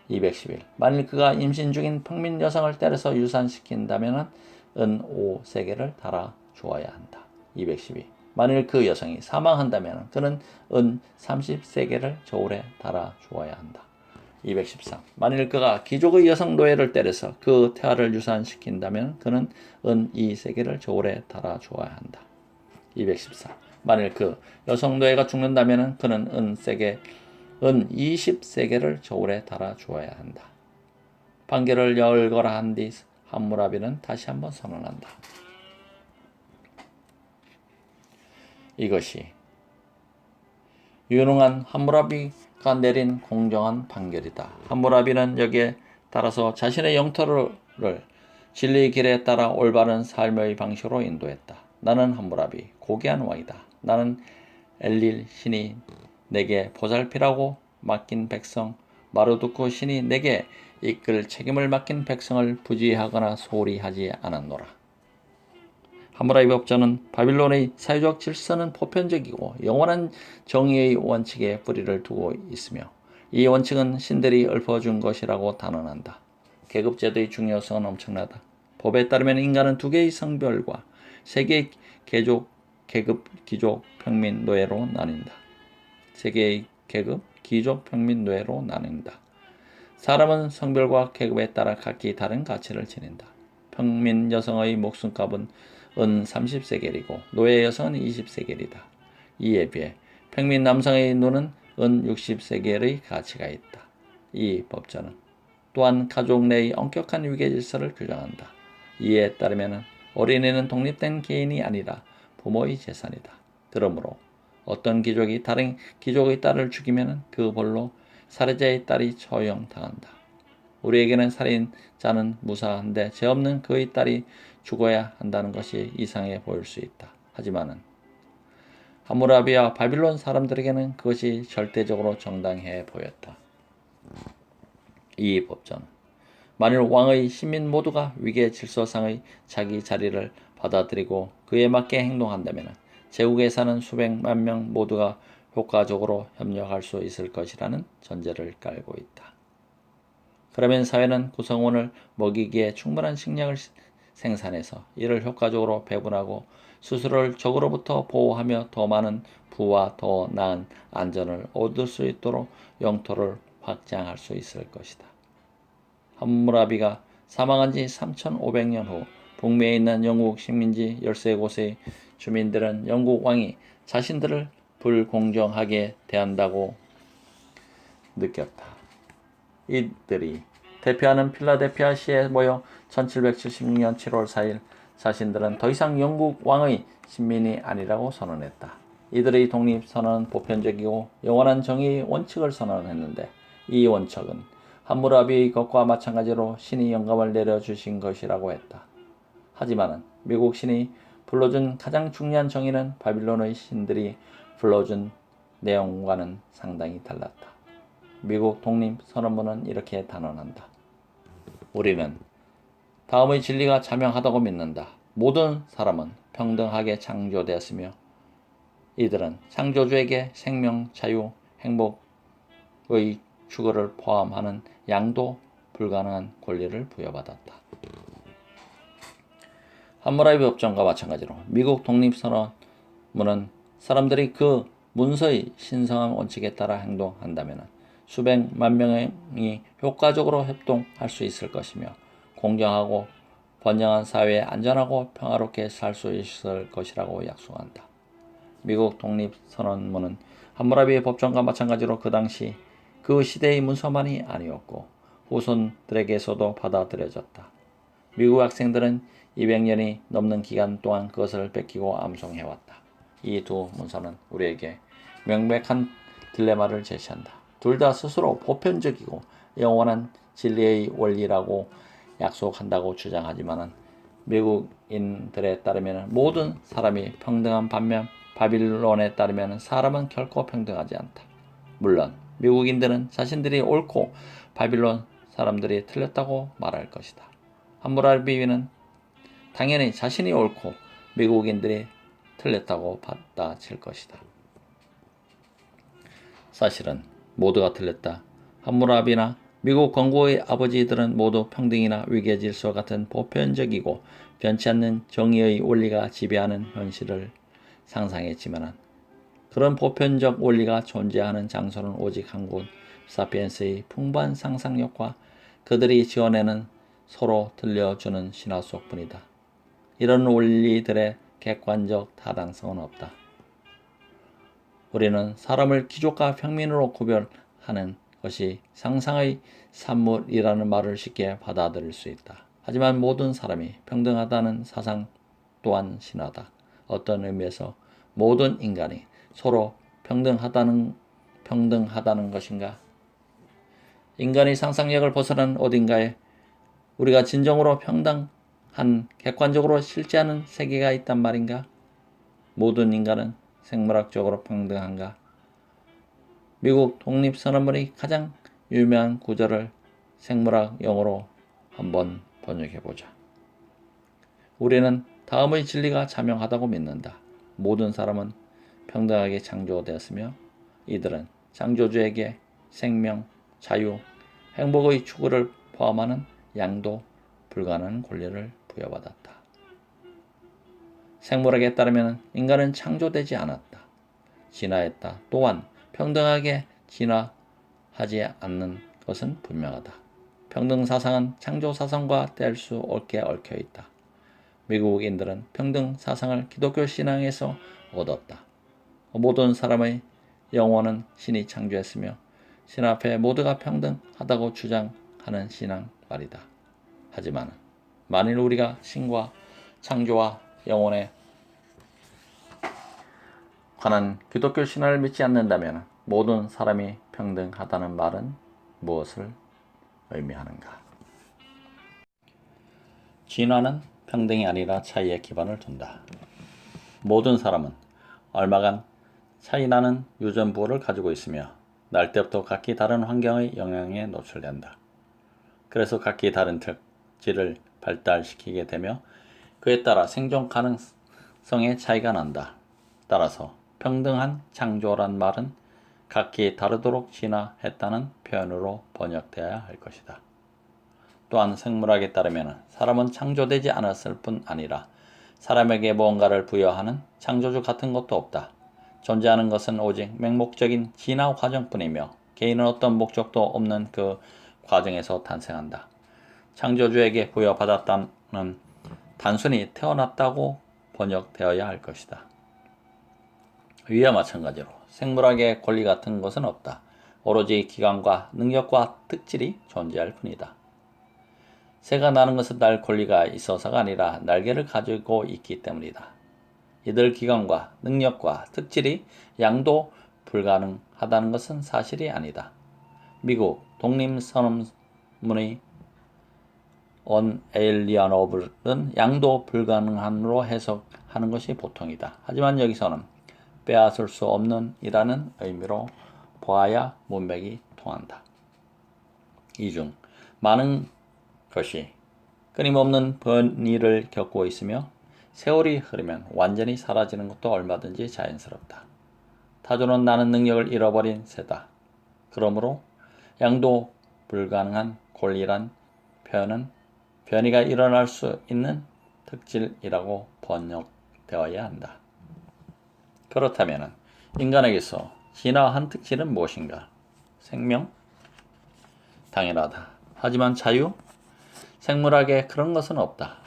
211. 만일 그가 임신 중인 평민 여성을 때려서 유산시킨다면 은 5세겔을 달아 주어야 한다. 212. 만일 그 여성이 사망한다면 그는 은 30세겔을 저울에 달아 주어야 한다. 213. 만일 그가 귀족의 여성 노예를 때려서 그 태아를 유산시킨다면 그는 은 2세겔을 저울에 달아 주어야 한다. 214. 만일 그 여성 노예가 죽는다면 그는 은 20세겔을 저울에 달아 주어야 한다. 판결을 열거라 한 뒤 함무라비는 다시 한번 선언한다. 이것이 유능한 함무라비가 내린 공정한 판결이다. 함무라비는 여기에 따라서 자신의 영토를 진리의 길에 따라 올바른 삶의 방식으로 인도했다. 나는 함무라비, 고귀한 왕이다. 나는 엘릴 신이 내게 보살피라고 맡긴 백성, 마르두쿠 신이 내게 이끌 책임을 맡긴 백성을 부지하거나 소홀히 하지 않았노라. 함무라비 법전은 바빌론의 사회적 질서는 보편적이고 영원한 정의의 원칙에 뿌리를 두고 있으며 이 원칙은 신들이 읊어준 것이라고 단언한다. 계급제도의 중요성은 엄청나다. 법에 따르면 인간은 두 개의 성별과 세 개의 계급, 귀족, 평민, 노예로 나뉜다. 세 개의 계급, 귀족, 평민, 노예로 나뉜다. 사람은 성별과 계급에 따라 각기 다른 가치를 지닌다. 평민 여성의 목숨값은 은 30세겔이고 노예 여성은 20세겔이다. 이에 비해 평민 남성의 눈은 은 60세겔의 가치가 있다. 이 법전은 또한 가족 내의 엄격한 위계 질서를 규정한다. 이에 따르면 어린이는 독립된 개인이 아니라 부모의 재산이다. 그러므로 어떤 귀족이 다른 귀족의 딸을 죽이면 그 벌로 살해자의 딸이 처형당한다. 우리에게는 살인자는 무사한데 죄 없는 그의 딸이 죽어야 한다는 것이 이상해 보일 수 있다. 하지만은 함무라비와 바빌론 사람들에게는 그것이 절대적으로 정당해 보였다. 이 법전은 만일 왕의 시민 모두가 위계 질서상의 자기 자리를 받아들이고 그에 맞게 행동한다면 제국에 사는 수백만 명 모두가 효과적으로 협력할 수 있을 것이라는 전제를 깔고 있다. 그러면 사회는 구성원을 먹이기에 충분한 식량을 생산해서 이를 효과적으로 배분하고 스스로를 적으로부터 보호하며 더 많은 부와 더 나은 안전을 얻을 수 있도록 영토를 확장할 수 있을 것이다. 함무라비가 사망한 지 3500년 후 북미에 있는 영국 식민지 13곳의 주민들은 영국 왕이 자신들을 불공정하게 대한다고 느꼈다. 이들이 대표하는 필라델피아시에 모여 1776년 7월 4일 자신들은 더 이상 영국 왕의 신민이 아니라고 선언했다. 이들의 독립선언은 보편적이고 영원한 정의의 원칙을 선언했는데 이 원칙은 함무라비의 것과 마찬가지로 신이 영감을 내려주신 것이라고 했다. 하지만 미국 신이 불러준 가장 중요한 정의는 바빌론의 신들이 불러준 내용과는 상당히 달랐다. 미국 독립선언문은 이렇게 단언한다. 우리는 다음의 진리가 자명하다고 믿는다. 모든 사람은 평등하게 창조되었으며 이들은 창조주에게 생명, 자유, 행복의 주거를 포함하는 양도 불가능한 권리를 부여받았다. 함무라비 법전과 마찬가지로 미국 독립선언문은 사람들이 그 문서의 신성한 원칙에 따라 행동한다면 수백만 명이 효과적으로 협동할 수 있을 것이며 공정하고 번영한 사회에 안전하고 평화롭게 살 수 있을 것이라고 약속한다. 미국 독립선언문은 함무라비의 법전과 마찬가지로 그 당시 그 시대의 문서만이 아니었고 후손들에게서도 받아들여졌다. 미국 학생들은 200년이 넘는 기간 동안 그것을 베끼고 암송해왔다. 이 두 문서는 우리에게 명백한 딜레마를 제시한다. 둘 다 스스로 보편적이고 영원한 진리의 원리라고 약속한다고 주장하지만 미국인들에 따르면 모든 사람이 평등한 반면 바빌론에 따르면 사람은 결코 평등하지 않다. 물론 미국인들은 자신들이 옳고 바빌론 사람들이 틀렸다고 말할 것이다. 함무라비는 당연히 자신이 옳고 미국인들이 틀렸다고 받아칠 것이다. 사실은 모두가 틀렸다. 함무라비나 미국 건국의 아버지들은 모두 평등이나 위계질서 같은 보편적이고 변치 않는 정의의 원리가 지배하는 현실을 상상했지만 그런 보편적 원리가 존재하는 장소는 오직 한 곳, 사피엔스의 풍부한 상상력과 그들이 지어내는 서로 들려주는 신화 속뿐이다. 이런 원리들의 객관적 타당성은 없다. 우리는 사람을 귀족과 평민으로 구별하는 것이 상상의 산물이라는 말을 쉽게 받아들일 수 있다. 하지만 모든 사람이 평등하다는 사상 또한 신화다. 어떤 의미에서 모든 인간이 서로 평등하다는 것인가? 인간의 상상력을 벗어난 어딘가에 우리가 진정으로 평등한 객관적으로 실제하는 세계가 있단 말인가? 모든 인간은 생물학적으로 평등한가? 미국 독립선언문의 가장 유명한 구절을 생물학 용어로 한번 번역해보자. 우리는 다음의 진리가 자명하다고 믿는다. 모든 사람은 평등하게 창조되었으며 이들은 창조주에게 생명, 자유, 행복의 추구를 포함하는 양도 불가능한 권리를 부여받았다. 생물학에 따르면 인간은 창조되지 않았다. 진화했다. 또한 평등하게 진화하지 않는 것은 분명하다. 평등사상은 창조사상과 뗄 수 없게 얽혀있다. 미국인들은 평등사상을 기독교 신앙에서 얻었다. 모든 사람의 영혼은 신이 창조했으며 신 앞에 모두가 평등하다고 주장하는 신앙 말이다. 하지만 만일 우리가 신과 창조와 영혼에 관한 기독교 신화를 믿지 않는다면 모든 사람이 평등하다는 말은 무엇을 의미하는가? 진화는 평등이 아니라 차이에 기반을 둔다. 모든 사람은 얼마간 차이나는 유전부호를 가지고 있으며 날 때부터 각기 다른 환경의 영향에 노출된다. 그래서 각기 다른 특질을 발달시키게 되며 그에 따라 생존 가능성의 차이가 난다. 따라서 평등한 창조란 말은 각기 다르도록 진화했다는 표현으로 번역되어야 할 것이다. 또한 생물학에 따르면 사람은 창조되지 않았을 뿐 아니라 사람에게 무언가를 부여하는 창조주 같은 것도 없다. 존재하는 것은 오직 맹목적인 진화 과정뿐이며 개인은 어떤 목적도 없는 그 과정에서 탄생한다. 창조주에게 부여받았다는 단순히 태어났다고 번역되어야 할 것이다. 위와 마찬가지로 생물학의 권리 같은 것은 없다. 오로지 기관과 능력과 특질이 존재할 뿐이다. 새가 나는 것은 날 권리가 있어서가 아니라 날개를 가지고 있기 때문이다. 이들 기관과 능력과 특질이 양도 불가능하다는 것은 사실이 아니다. 미국 독립선언문의 unalienable은 양도 불가능한으로 해석하는 것이 보통이다. 하지만 여기서는 빼앗을 수 없는 이라는 의미로 보아야 문맥이 통한다. 이 중 많은 것이 끊임없는 변이를 겪고 있으며 세월이 흐르면 완전히 사라지는 것도 얼마든지 자연스럽다. 타조는 나는 능력을 잃어버린 새다. 그러므로 양도 불가능한 권리란 표현은 변이가 일어날 수 있는 특질이라고 번역되어야 한다. 그렇다면 인간에게서 진화한 특질은 무엇인가? 생명? 당연하다. 하지만 자유? 생물학에 그런 것은 없다.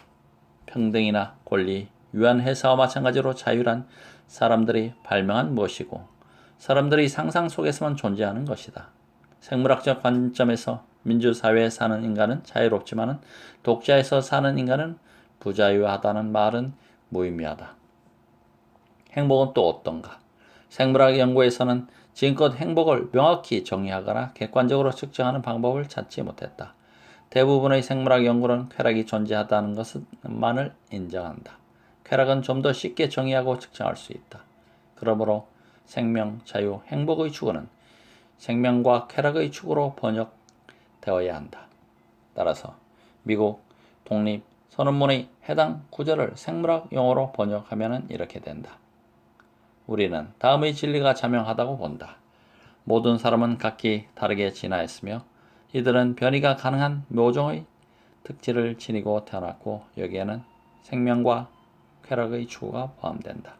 평등이나 권리, 유한회사와 마찬가지로 자유란 사람들이 발명한 무엇이고 사람들이 상상 속에서만 존재하는 것이다. 생물학적 관점에서 민주사회에 사는 인간은 자유롭지만 독자에서 사는 인간은 부자유하다는 말은 무의미하다. 행복은 또 어떤가? 생물학 연구에서는 지금껏 행복을 명확히 정의하거나 객관적으로 측정하는 방법을 찾지 못했다. 대부분의 생물학 연구는 쾌락이 존재하다는 것만을 인정한다. 쾌락은 좀 더 쉽게 정의하고 측정할 수 있다. 그러므로 생명, 자유, 행복의 추구는 생명과 쾌락의 추구로 번역되어야 한다. 따라서 미국 독립 선언문의 해당 구절을 생물학 용어로 번역하면 이렇게 된다. 우리는 다음의 진리가 자명하다고 본다. 모든 사람은 각기 다르게 진화했으며 이들은 변이가 가능한 묘종의 특질을 지니고 태어났고 여기에는 생명과 쾌락의 추구가 포함된다.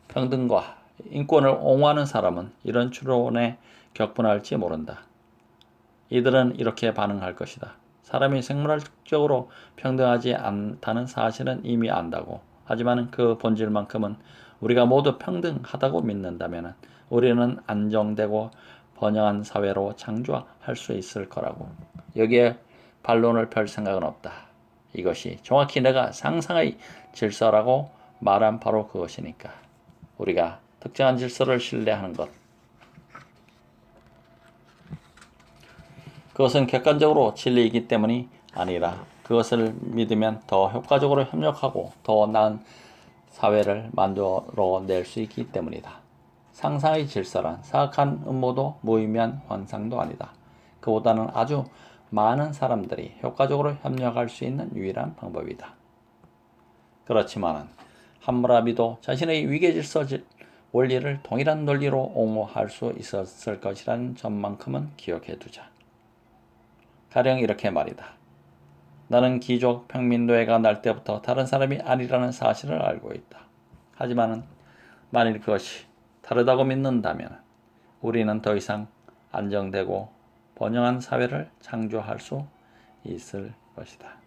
평등과 인권을 옹호하는 사람은 이런 추론에 격분할지 모른다. 이들은 이렇게 반응할 것이다. 사람이 생물학적으로 평등하지 않다는 사실은 이미 안다고. 하지만 그 본질만큼은 우리가 모두 평등하다고 믿는다면 우리는 안정되고 번영한 사회로 창조할 수 있을 거라고. 여기에 반론을 펼 생각은 없다. 이것이 정확히 내가 상상의 질서라고 말한 바로 그것이니까. 우리가 특정한 질서를 신뢰하는 것. 그것은 객관적으로 진리이기 때문이 아니라 그것을 믿으면 더 효과적으로 협력하고 더 나은 사회를 만들어낼 수 있기 때문이다. 상상의 질서란 사악한 음모도 무의미한 환상도 아니다. 그보다는 아주 많은 사람들이 효과적으로 협력할 수 있는 유일한 방법이다. 그렇지만 함무라비도 자신의 위계질서 원리를 동일한 논리로 옹호할 수 있었을 것이라는 점만큼은 기억해 두자. 가령 이렇게 말이다. 나는 귀족 평민노예가 날 때부터 다른 사람이 아니라는 사실을 알고 있다. 하지만 만일 그것이 다르다고 믿는다면 우리는 더 이상 안정되고 번영한 사회를 창조할 수 있을 것이다.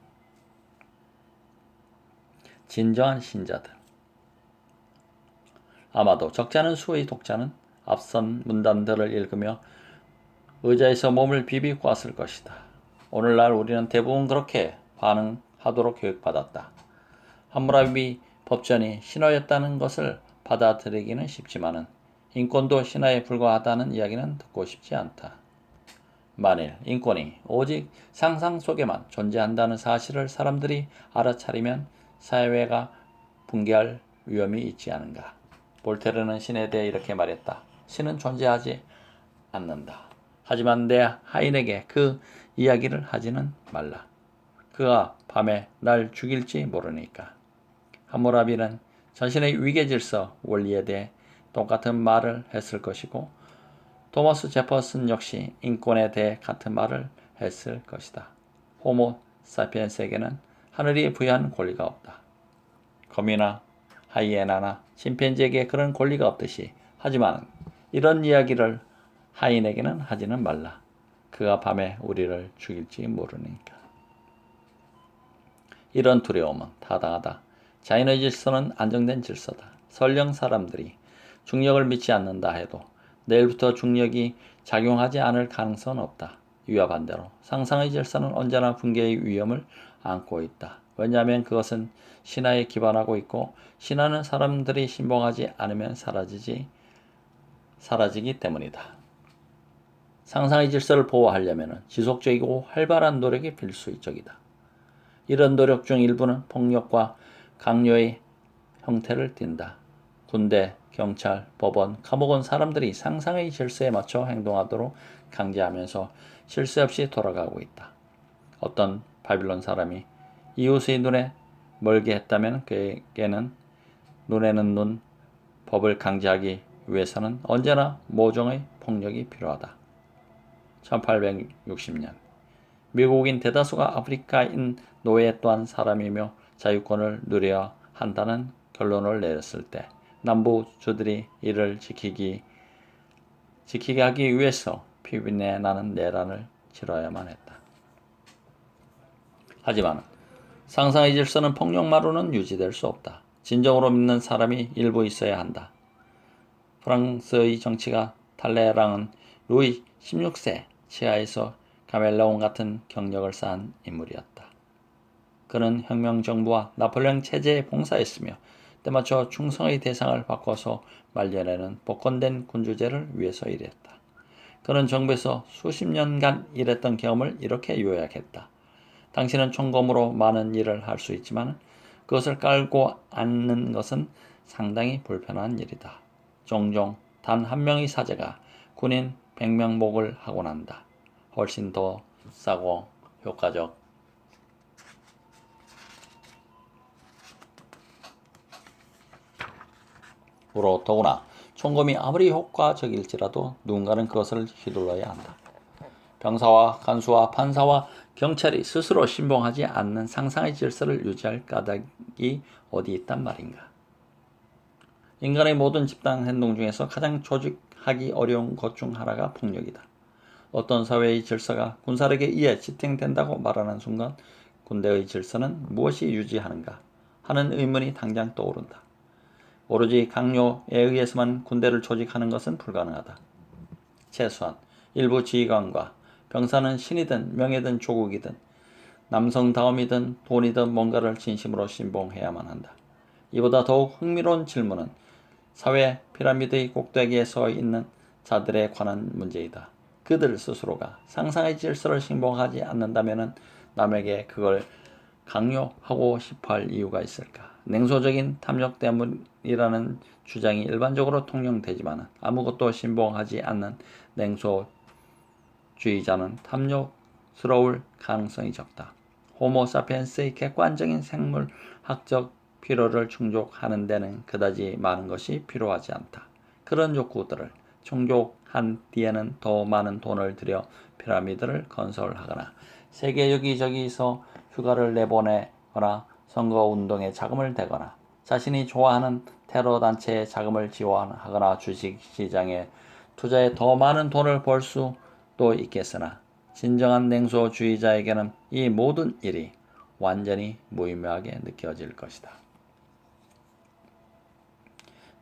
진정한 신자들. 아마도 적지 않은 수의 독자는 앞선 문단들을 읽으며 의자에서 몸을 비비고 왔을 것이다. 오늘날 우리는 대부분 그렇게 반응하도록 교육받았다. 함무라비 법전이 신화였다는 것을 받아들이기는 쉽지만은 인권도 신화에 불과하다는 이야기는 듣고 싶지 않다. 만일 인권이 오직 상상 속에만 존재한다는 사실을 사람들이 알아차리면 사회가 붕괴할 위험이 있지 않은가. 볼테르는 신에 대해 이렇게 말했다. 신은 존재하지 않는다. 하지만 내 하인에게 그 이야기를 하지는 말라. 그가 밤에 날 죽일지 모르니까. 함무라비는 자신의 위계질서 원리에 대해 똑같은 말을 했을 것이고 토머스 제퍼슨 역시 인권에 대해 같은 말을 했을 것이다. 호모 사피엔스에게는 하늘이 부여한 권리가 없다. 거미나 하이에나나 침팬지에게 그런 권리가 없듯이 하지만 이런 이야기를 하인에게는 하지는 말라. 그가 밤에 우리를 죽일지 모르니까. 이런 두려움은 타당하다. 자연의 질서는 안정된 질서다. 설령 사람들이 중력을 믿지 않는다 해도 내일부터 중력이 작용하지 않을 가능성은 없다. 이와 반대로 상상의 질서는 언제나 붕괴의 위험을 안고 있다. 왜냐하면 그것은 신화에 기반하고 있고 신화는 사람들이 신봉하지 않으면 사라지기 때문이다. 상상의 질서를 보호하려면 지속적이고 활발한 노력이 필수적이다. 이런 노력 중 일부는 폭력과 강요의 형태를 띈다. 군대, 경찰, 법원, 감옥은 사람들이 상상의 질서에 맞춰 행동하도록 강제하면서 실수 없이 돌아가고 있다. 어떤 바빌론 사람이 이웃의 눈에 멀게 했다면 그에게는 눈에는 눈, 법을 강제하기 위해서는 언제나 모종의 폭력이 필요하다. 1860년 미국인 대다수가 아프리카인 노예 또한 사람이며 자유권을 누려야 한다는 결론을 내렸을 때 남부주들이 이를 지키게 하기 위해서 피비내 나는 내란을 치러야만 했다. 하지만 상상의 질서는 폭력만으로는 유지될 수 없다. 진정으로 믿는 사람이 일부 있어야 한다. 프랑스의 정치가 탈레랑은 루이 16세 치하에서 가멜레온 같은 경력을 쌓은 인물이었다. 그는 혁명정부와 나폴레옹 체제에 봉사했으며 때맞춰 충성의 대상을 바꿔서 말려내는 복권된 군주제를 위해서 일했다. 그는 정부에서 수십 년간 일했던 경험을 이렇게 요약했다. 당신은 총검으로 많은 일을 할 수 있지만 그것을 깔고 앉는 것은 상당히 불편한 일이다. 종종 단 한 명의 사제가 군인 100명 목을 하고 난다. 훨씬 더 싸고 효과적. 으로 더구나 총검이 아무리 효과적일지라도 누군가는 그것을 휘둘러야 한다. 병사와 간수와 판사와 경찰이 스스로 신봉하지 않는 상상의 질서를 유지할 까닭이 어디 있단 말인가. 인간의 모든 집단 행동 중에서 가장 조직하기 어려운 것 중 하나가 폭력이다. 어떤 사회의 질서가 군사력에 의해 지탱된다고 말하는 순간 군대의 질서는 무엇이 유지하는가 하는 의문이 당장 떠오른다. 오로지 강요에 의해서만 군대를 조직하는 것은 불가능하다. 최소한 일부 지휘관과 병사는 신이든 명예든 조국이든 남성다움이든 돈이든 뭔가를 진심으로 신봉해야만 한다. 이보다 더욱 흥미로운 질문은 사회 피라미드의 꼭대기에 서 있는 자들에 관한 문제이다. 그들 스스로가 상상의 질서를 신봉하지 않는다면 남에게 그걸 강요하고 싶어할 이유가 있을까? 냉소적인 탐욕 때문이라는 주장이 일반적으로 통용되지만 아무것도 신봉하지 않는 냉소주의자는 탐욕스러울 가능성이 적다. 호모 사피엔스의 객관적인 생물학적 필요를 충족하는 데는 그다지 많은 것이 필요하지 않다. 그런 욕구들을 충족한 뒤에는 더 많은 돈을 들여 피라미드를 건설하거나 세계 여기저기서 휴가를 내보내거나 선거운동에 자금을 대거나 자신이 좋아하는 테러 단체에 자금을 지원하거나 주식시장에 투자해 더 많은 돈을 벌 수도 있겠으나 진정한 냉소주의자에게는 이 모든 일이 완전히 무의미하게 느껴질 것이다.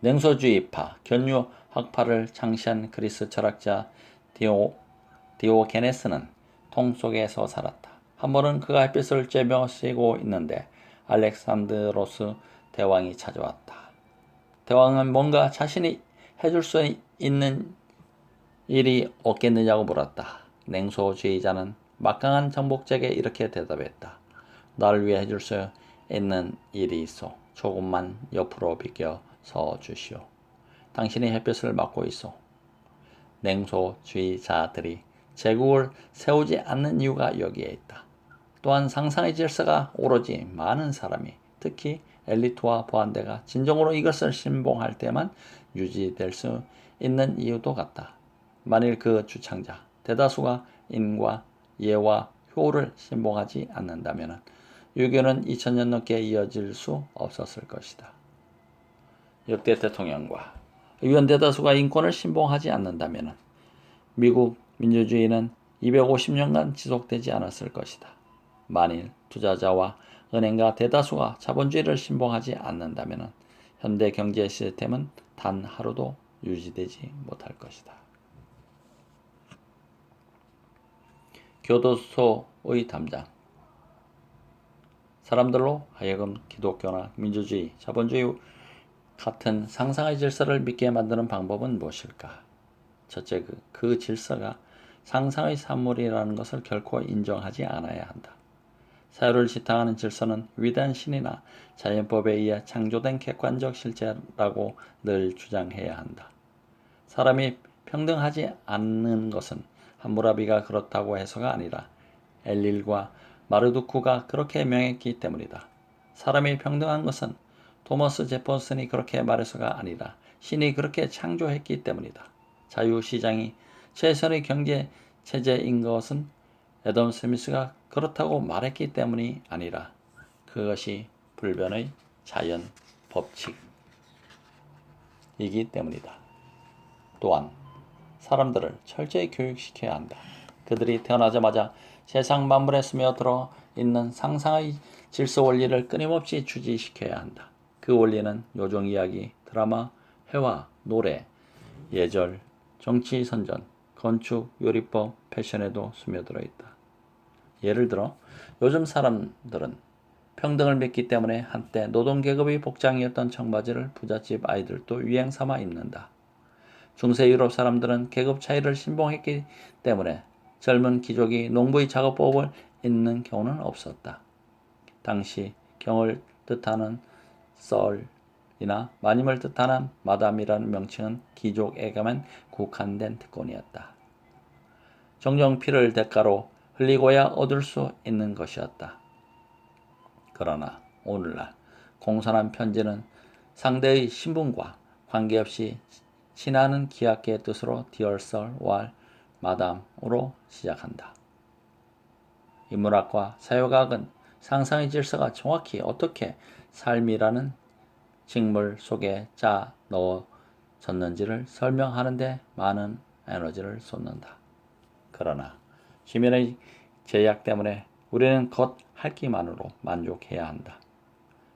냉소주의파, 견유학파를 창시한 그리스 철학자 디오게네스는 통 속에서 살았다. 한 번은 그가 햇빛을 쬐며 쉬고 있는데 알렉산드로스 대왕이 찾아왔다. 대왕은 뭔가 자신이 해줄 수 있는 일이 없겠느냐고 물었다. 냉소주의자는 막강한 정복자에게 이렇게 대답했다. 나를 위해 해줄 수 있는 일이 있어. 조금만 옆으로 비켜 서 주시오. 당신이 햇빛을 맞고 있어. 냉소주의자들이 제국을 세우지 않는 이유가 여기에 있다. 또한 상상의 질서가 오로지 많은 사람이, 특히 엘리트와 보안대가 진정으로 이것을 신봉할 때만 유지될 수 있는 이유도 같다. 만일 그 주창자, 대다수가 인과 예와 효를 신봉하지 않는다면 유교는 2000년 넘게 이어질 수 없었을 것이다. 역대 대통령과 의원 대다수가 인권을 신봉하지 않는다면 미국 민주주의는 250년간 지속되지 않았을 것이다. 만일 투자자와 은행가 대다수가 자본주의를 신봉하지 않는다면 현대 경제 시스템은 단 하루도 유지되지 못할 것이다. 교도소의 담장. 사람들로 하여금 기독교나 민주주의, 자본주의 같은 상상의 질서를 믿게 만드는 방법은 무엇일까? 첫째, 그 질서가 상상의 산물이라는 것을 결코 인정하지 않아야 한다. 사유를 지탱하는 질서는 위대한 신이나 자연법에 의해 창조된 객관적 실체라고 늘 주장해야 한다. 사람이 평등하지 않는 것은 함무라비가 그렇다고 해서가 아니라 엘릴과 마르두크가 그렇게 명했기 때문이다. 사람이 평등한 것은 토머스 제퍼슨이 그렇게 말해서가 아니라 신이 그렇게 창조했기 때문이다. 자유시장이 최선의 경제 체제인 것은 애덤 스미스가 그렇다고 말했기 때문이 아니라 그것이 불변의 자연 법칙이기 때문이다. 또한 사람들을 철저히 교육시켜야 한다. 그들이 태어나자마자 세상 만물에 스며들어 있는 상상의 질서 원리를 끊임없이 주지시켜야 한다. 그 원리는 요정 이야기, 드라마, 회화, 노래, 예절, 정치 선전, 건축, 요리법, 패션에도 스며들어 있다. 예를 들어 요즘 사람들은 평등을 믿기 때문에 한때 노동계급의 복장이었던 청바지를 부잣집 아이들도 유행삼아 입는다. 중세 유럽 사람들은 계급 차이를 신봉했기 때문에 젊은 귀족이 농부의 작업법을 입는 경우는 없었다. 당시 경을 뜻하는 썰이나 마님을 뜻하는 마담이라는 명칭은 귀족에게만 국한된 특권이었다. 정정 피를 대가로 흘리고야 얻을 수 있는 것이었다. 그러나 오늘날 공손한 편지는 상대의 신분과 관계없이 친하는 기약계의 뜻으로 디얼 썰, 왈, 마담으로 시작한다. 인문학과 사회과학은 상상의 질서가 정확히 어떻게 삶이라는 직물 속에 짜 넣어졌는지를 설명하는 데 많은 에너지를 쏟는다. 그러나 시민의 제약 때문에 우리는 겉 핥기만으로 만족해야 한다.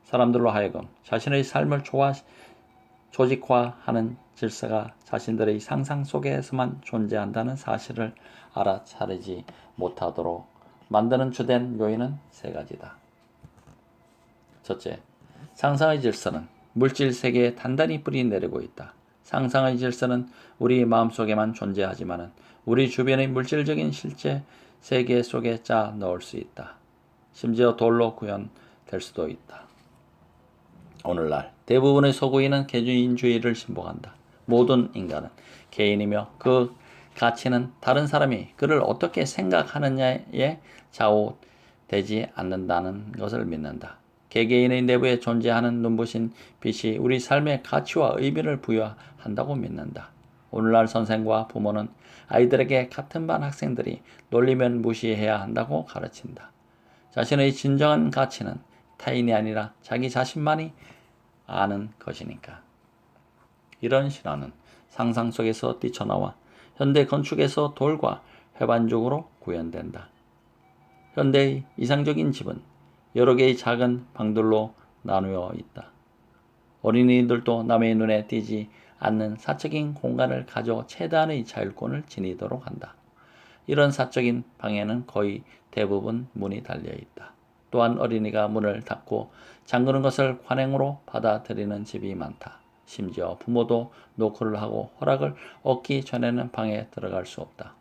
사람들로 하여금 자신의 삶을 조직화하는 질서가 자신들의 상상 속에서만 존재한다는 사실을 알아차리지 못하도록 만드는 주된 요인은 세 가지다. 첫째, 상상의 질서는 물질 세계에 단단히 뿌리 내리고 있다. 상상의 질서는 우리 마음속에만 존재하지만 우리 주변의 물질적인 실제 세계 속에 짜 넣을 수 있다. 심지어 돌로 구현될 수도 있다. 오늘날 대부분의 소구인은 개인주의를 신봉한다. 모든 인간은 개인이며 그 가치는 다른 사람이 그를 어떻게 생각하느냐에 좌우되지 않는다는 것을 믿는다. 개개인의 내부에 존재하는 눈부신 빛이 우리 삶의 가치와 의미를 부여한다고 믿는다. 오늘날 선생과 부모는 아이들에게 같은 반 학생들이 놀리면 무시해야 한다고 가르친다. 자신의 진정한 가치는 타인이 아니라 자기 자신만이 아는 것이니까. 이런 신화는 상상 속에서 뛰쳐나와 현대 건축에서 돌과 회반적으로 구현된다. 현대의 이상적인 집은 여러 개의 작은 방들로 나누어 있다. 어린이들도 남의 눈에 띄지 않는 사적인 공간을 가져 최대한의 자율권을 지니도록 한다. 이런 사적인 방에는 거의 대부분 문이 달려 있다. 또한 어린이가 문을 닫고 잠그는 것을 관행으로 받아들이는 집이 많다. 심지어 부모도 노크를 하고 허락을 얻기 전에는 방에 들어갈 수 없다.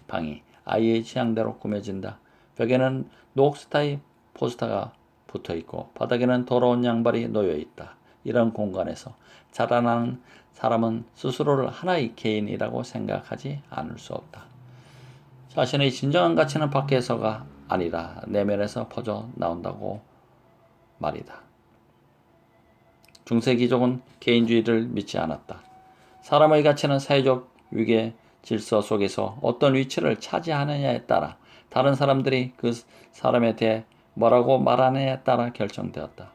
방이 아이의 취향대로 꾸며진다. 벽에는 녹스타의 포스터가 붙어있고 바닥에는 더러운 양발이 놓여있다. 이런 공간에서 자라나는 사람은 스스로를 하나의 개인이라고 생각하지 않을 수 없다. 자신의 진정한 가치는 밖에서가 아니라 내면에서 퍼져 나온다고 말이다. 중세기족은 개인주의를 믿지 않았다. 사람의 가치는 사회적 위계 질서 속에서 어떤 위치를 차지하느냐에 따라 다른 사람들이 그 사람에 대해 뭐라고 말하느냐에 따라 결정되었다.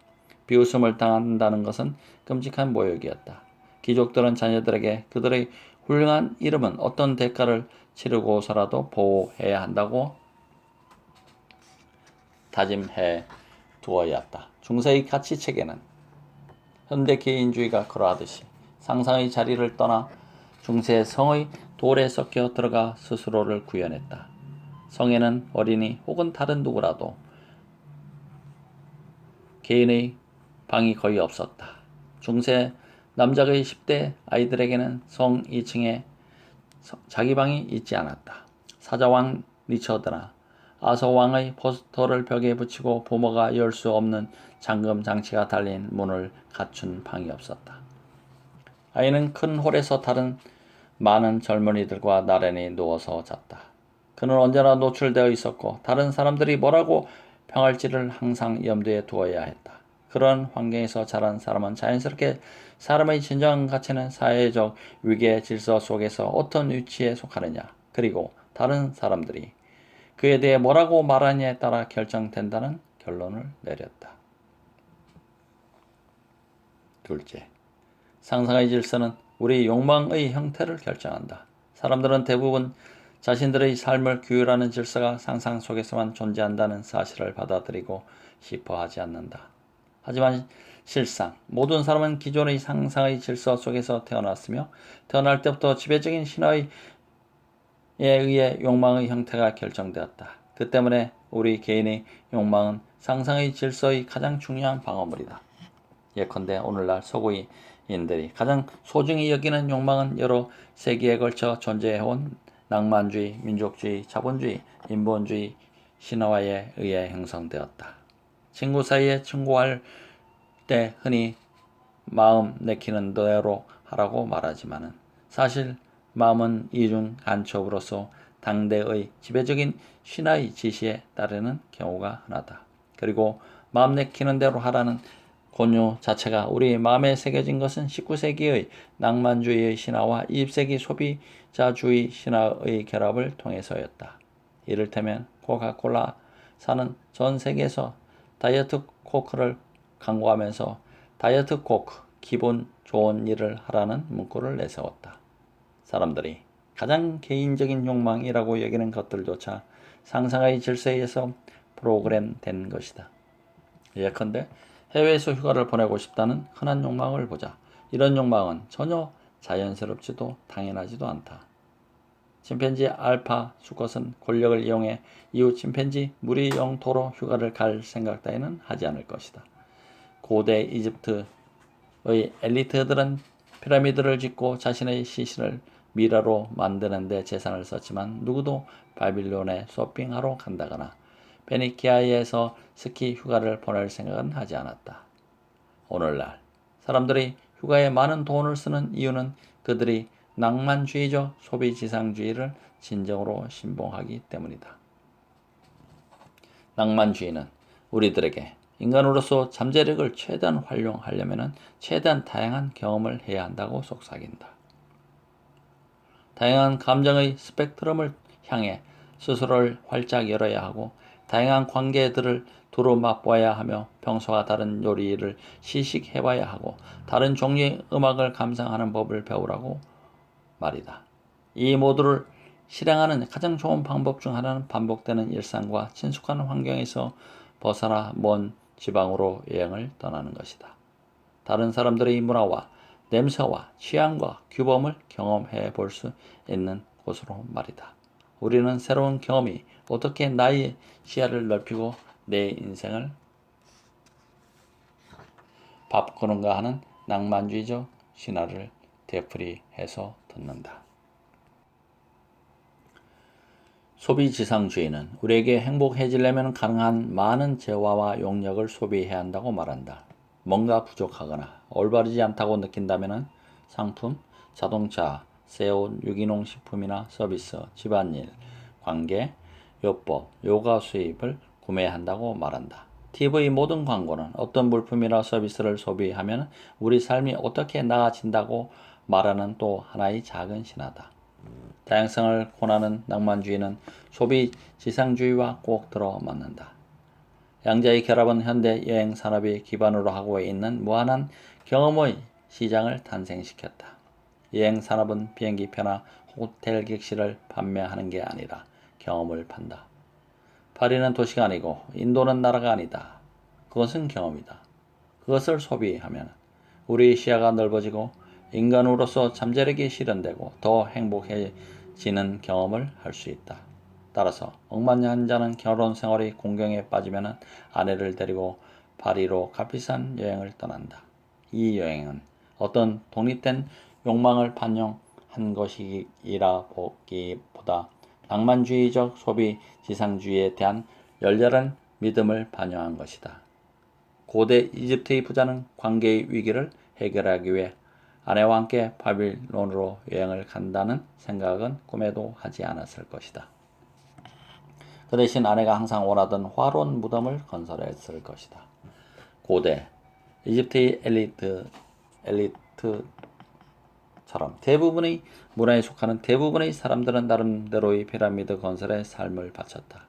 비웃음을 당한다는 것은 끔찍한 모욕이었다. 귀족들은 자녀들에게 그들의 훌륭한 이름은 어떤 대가를 치르고서라도 보호해야 한다고 다짐해 두어야 했다. 중세의 가치체계는 현대 개인주의가 그러하듯이 상상의 자리를 떠나 중세 성의 돌에 섞여 들어가 스스로를 구현했다. 성에는 어린이 혹은 다른 누구라도 개인의 방이 거의 없었다. 중세 남작의 10대 아이들에게는 성 2층에 자기 방이 있지 않았다. 사자왕 리처드나 아서왕의 포스터를 벽에 붙이고 부모가 열 수 없는 잠금 장치가 달린 문을 갖춘 방이 없었다. 아이는 큰 홀에서 다른 많은 젊은이들과 나란히 누워서 잤다. 그는 언제나 노출되어 있었고 다른 사람들이 뭐라고 평할지를 항상 염두에 두어야 했다. 그런 환경에서 자란 사람은 자연스럽게 사람의 진정한 가치는 사회적 위계 질서 속에서 어떤 위치에 속하느냐, 그리고 다른 사람들이 그에 대해 뭐라고 말하느냐에 따라 결정된다는 결론을 내렸다. 둘째, 상상의 질서는 우리 욕망의 형태를 결정한다. 사람들은 대부분 자신들의 삶을 규율하는 질서가 상상 속에서만 존재한다는 사실을 받아들이고 싶어 하지 않는다. 하지만 실상 모든 사람은 기존의 상상의 질서 속에서 태어났으며 태어날 때부터 지배적인 신화에 의해 욕망의 형태가 결정되었다. 그 때문에 우리 개인의 욕망은 상상의 질서의 가장 중요한 방어물이다. 예컨대 오늘날 서구인들이 가장 소중히 여기는 욕망은 여러 세기에 걸쳐 존재해온 낭만주의, 민족주의, 자본주의, 인본주의 신화에 의해 형성되었다. 친구 사이에 친구할 때 흔히 마음 내키는 대로 하라고 말하지만은 사실 마음은 이중 간첩으로서 당대의 지배적인 신화의 지시에 따르는 경우가 흔하다. 그리고 마음 내키는 대로 하라는 권유 자체가 우리 마음에 새겨진 것은 19세기의 낭만주의의 신화와 20세기 소비자주의 신화의 결합을 통해서였다. 이를테면 코카콜라사는 전 세계에서 다이어트 코크를 광고하면서 다이어트 코크, 기분 좋은 일을 하라는 문구를 내세웠다. 사람들이 가장 개인적인 욕망이라고 여기는 것들조차 상상의 질서에 의해서 프로그램된 것이다. 예컨대 해외에서 휴가를 보내고 싶다는 흔한 욕망을 보자. 이런 욕망은 전혀 자연스럽지도 당연하지도 않다. 침팬지 알파 수컷은 권력을 이용해 이후 침팬지 무리 영토로 휴가를 갈 생각 따위는 하지 않을 것이다. 고대 이집트의 엘리트들은 피라미드를 짓고 자신의 시신을 미라로 만드는 데 재산을 썼지만 누구도 바빌론에 쇼핑하러 간다거나 페니키아에서 스키 휴가를 보낼 생각은 하지 않았다. 오늘날 사람들이 휴가에 많은 돈을 쓰는 이유는 그들이 낭만주의적 소비지상주의를 진정으로 신봉하기 때문이다. 낭만주의는 우리들에게 인간으로서 잠재력을 최대한 활용하려면 최대한 다양한 경험을 해야 한다고 속삭인다. 다양한 감정의 스펙트럼을 향해 스스로를 활짝 열어야 하고 다양한 관계들을 두루 맛보아야 하며 평소와 다른 요리를 시식해봐야 하고 다른 종류의 음악을 감상하는 법을 배우라고 말이다. 이 모두를 실행하는 가장 좋은 방법 중 하나는 반복되는 일상과 친숙한 환경에서 벗어나 먼 지방으로 여행을 떠나는 것이다. 다른 사람들의 문화와 냄새와 취향과 규범을 경험해 볼 수 있는 곳으로 말이다. 우리는 새로운 경험이 어떻게 나의 시야를 넓히고 내 인생을 바꾸는가 하는 낭만주의적 신화를 되풀이해서 듣는다. 소비지상주의는 우리에게 행복해지려면 가능한 많은 재화와 용력을 소비해야 한다고 말한다. 뭔가 부족하거나 올바르지 않다고 느낀다면 상품, 자동차, 새 옷, 유기농 식품이나 서비스, 집안일, 관계, 요법, 요가 수입을 구매한다고 말한다. TV 모든 광고는 어떤 물품이나 서비스를 소비하면 우리 삶이 어떻게 나아진다고 말하는 또 하나의 작은 신화다. 다양성을 권하는 낭만주의는 소비 지상주의와 꼭 들어맞는다. 양자의 결합은 현대 여행 산업이 기반으로 하고 있는 무한한 경험의 시장을 탄생시켰다. 여행 산업은 비행기표나 호텔 객실을 판매하는 게 아니라 경험을 판다. 파리는 도시가 아니고 인도는 나라가 아니다. 그것은 경험이다. 그것을 소비하면 우리의 시야가 넓어지고 인간으로서 잠재력이 실현되고 더 행복해지는 경험을 할 수 있다. 따라서 억만장자는 결혼 생활의 공경에 빠지면 아내를 데리고 파리로 값비싼 여행을 떠난다. 이 여행은 어떤 독립된 욕망을 반영한 것이라 보기보다 낭만주의적 소비 지상주의에 대한 열렬한 믿음을 반영한 것이다. 고대 이집트의 부자는 관계의 위기를 해결하기 위해 아내와 함께 바빌론으로 여행을 간다는 생각은 꿈에도 하지 않았을 것이다. 그 대신 아내가 항상 원하던 화려한 무덤을 건설했을 것이다. 고대 이집트의 엘리트처럼 대부분의 문화에 속하는 대부분의 사람들은 나름대로의 피라미드 건설에 삶을 바쳤다.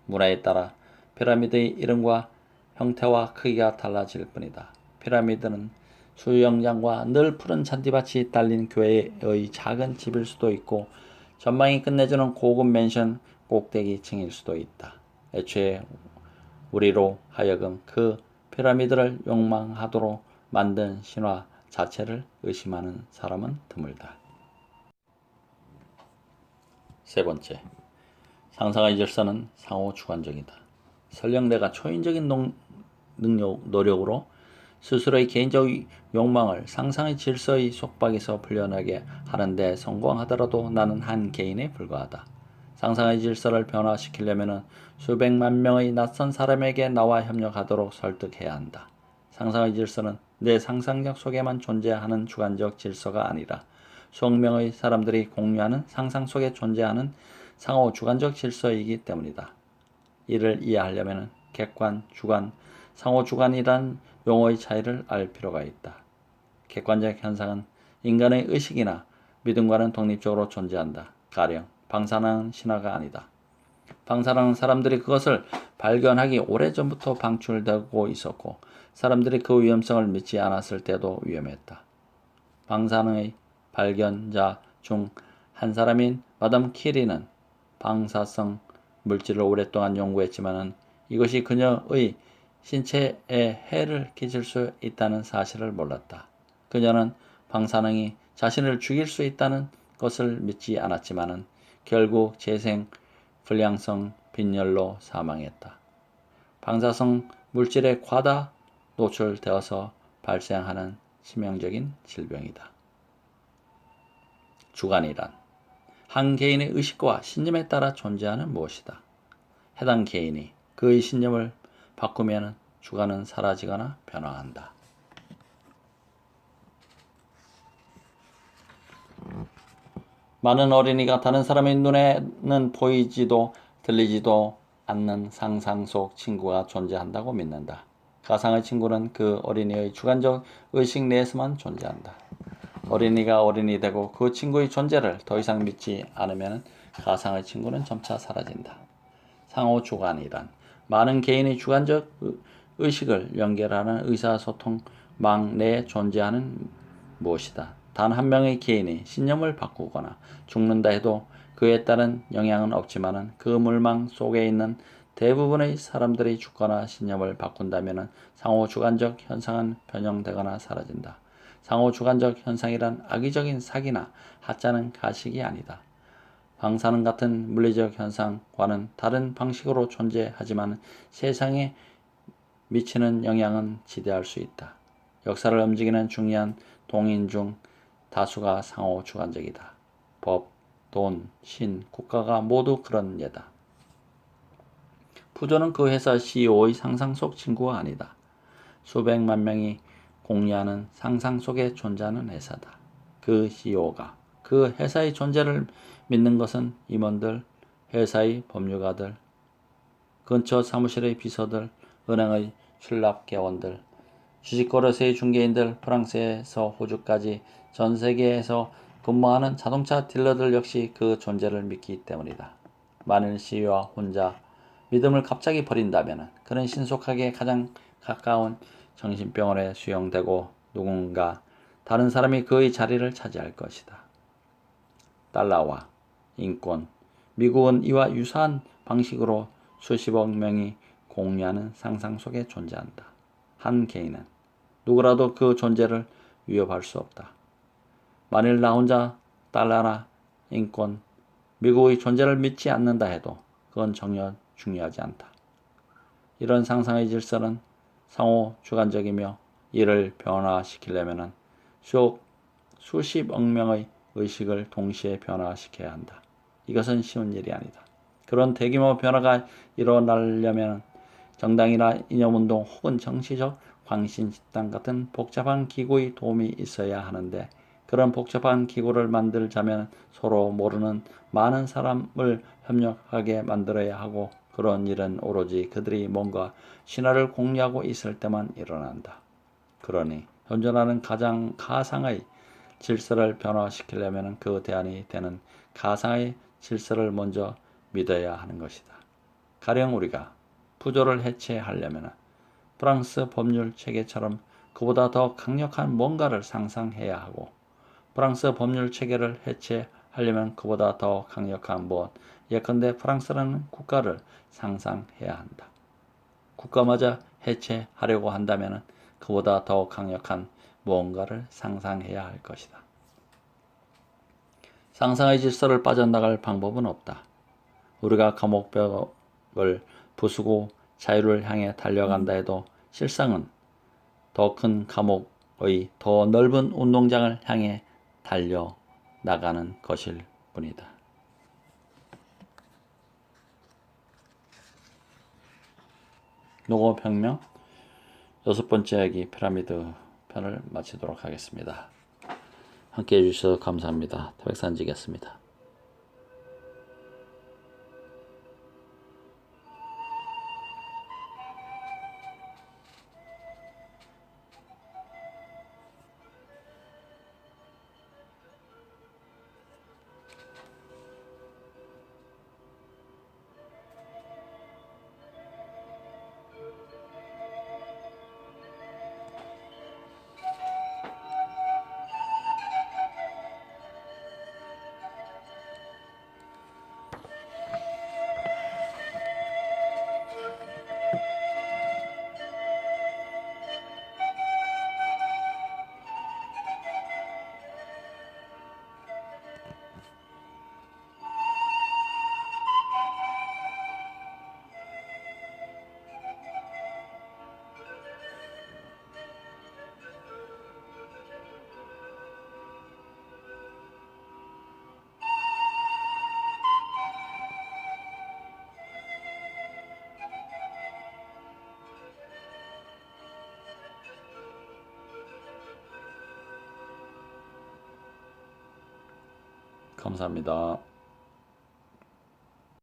문화에 따라 피라미드의 이름과 형태와 크기가 달라질 뿐이다. 피라미드는 수영장과 늘 푸른 잔디밭이 달린 교회의 작은 집일 수도 있고 전망이 끝내주는 고급 맨션 꼭대기층일 수도 있다. 애초에 우리로 하여금 그 피라미드를 욕망하도록 만든 신화 자체를 의심하는 사람은 드물다. 세 번째, 상상의 질서는 상호 주관적이다. 설령 내가 초인적인 노력으로 스스로의 개인적 욕망을 상상의 질서의 속박에서 풀려나게 하는데 성공하더라도 나는 한 개인에 불과하다. 상상의 질서를 변화시키려면 수백만 명의 낯선 사람에게 나와 협력하도록 설득해야 한다. 상상의 질서는 내 상상력 속에만 존재하는 주관적 질서가 아니라 수억 명의 사람들이 공유하는 상상 속에 존재하는 상호 주관적 질서이기 때문이다. 이를 이해하려면 객관, 주관, 상호 주관이란 용어의 차이를 알 필요가 있다. 객관적 현상은 인간의 의식이나 믿음과는 독립적으로 존재한다. 가령 방사능 신화가 아니다. 방사능은 사람들이 그것을 발견하기 오래전부터 방출되고 있었고 사람들이 그 위험성을 믿지 않았을 때도 위험했다. 방사능의 발견자 중 한 사람인 마담 키리는 방사성 물질을 오랫동안 연구했지만 이것이 그녀의 신체에 해를 끼칠 수 있다는 사실을 몰랐다. 그녀는 방사능이 자신을 죽일 수 있다는 것을 믿지 않았지만 결국 재생 불량성 빈혈로 사망했다. 방사성 물질에 과다 노출되어서 발생하는 치명적인 질병이다. 주관이란 한 개인의 의식과 신념에 따라 존재하는 무엇이다. 해당 개인이 그의 신념을 바꾸면 주관은 사라지거나 변화한다. 많은 어린이가 다른 사람의 눈에는 보이지도 들리지도 않는 상상 속 친구가 존재한다고 믿는다. 가상의 친구는 그 어린이의 주관적 의식 내에서만 존재한다. 어린이가 어린이 되고 그 친구의 존재를 더 이상 믿지 않으면 가상의 친구는 점차 사라진다. 상호 주관이란 많은 개인의 주관적 의식을 연결하는 의사소통망 내에 존재하는 무엇이다. 단 한 명의 개인이 신념을 바꾸거나 죽는다 해도 그에 따른 영향은 없지만 그 물망 속에 있는 대부분의 사람들이 죽거나 신념을 바꾼다면 상호 주관적 현상은 변형되거나 사라진다. 상호 주관적 현상이란 악의적인 사기나 하찮은 가식이 아니다. 방사능 같은 물리적 현상과는 다른 방식으로 존재하지만 세상에 미치는 영향은 지대할 수 있다. 역사를 움직이는 중요한 동인 중 다수가 상호 주관적이다. 법, 돈, 신, 국가가 모두 그런 예다. 부조는 그 회사 CEO의 상상 속 친구가 아니다. 수백만 명이 공유하는 상상 속에 존재하는 회사다. 그 CEO가 그 회사의 존재를 믿는 것은 임원들, 회사의 법률가들, 근처 사무실의 비서들, 은행의 출납계원들, 주식거래소의 중개인들, 프랑스에서 호주까지 전 세계에서 근무하는 자동차 딜러들 역시 그 존재를 믿기 때문이다. 만일 CEO와 혼자 믿음을 갑자기 버린다면 그는 신속하게 가장 가까운 정신병원에 수용되고 누군가 다른 사람이 그의 자리를 차지할 것이다. 달러와 인권, 미국은 이와 유사한 방식으로 수십억 명이 공유하는 상상 속에 존재한다. 한 개인은 누구라도 그 존재를 위협할 수 없다. 만일 나 혼자 달러나 인권, 미국의 존재를 믿지 않는다 해도 그건 전혀 중요하지 않다. 이런 상상의 질서는 상호 주관적이며 이를 변화시키려면 수십억 명의 의식을 동시에 변화시켜야 한다. 이것은 쉬운 일이 아니다. 그런 대규모 변화가 일어나려면 정당이나 이념운동 혹은 정치적 광신집단 같은 복잡한 기구의 도움이 있어야 하는데 그런 복잡한 기구를 만들자면 서로 모르는 많은 사람을 협력하게 만들어야 하고 그런 일은 오로지 그들이 뭔가 신화를 공유하고 있을 때만 일어난다. 그러니 현존하는 가상의 질서를 변화시키려면 그 대안이 되는 가상의 질서를 먼저 믿어야 하는 것이다. 가령 우리가 부조를 해체하려면 프랑스 법률 체계처럼 그보다 더 강력한 뭔가를 상상해야 하고 프랑스 법률 체계를 해체하려면 그보다 더 강력한 예컨대 프랑스라는 국가를 상상해야 한다. 국가마저 해체하려고 한다면 그보다 더 강력한 무언가를 상상해야 할 것이다. 상상의 질서를 빠져나갈 방법은 없다. 우리가 감옥벽을 부수고 자유를 향해 달려간다 해도 실상은 더 큰 감옥의 더 넓은 운동장을 향해 달려나가는 것일 뿐이다. 노고혁명 6번째 이야기 피라미드 편을 마치도록 하겠습니다. 함께해 주셔서 감사합니다. 태백산지겠습니다. 감사합니다.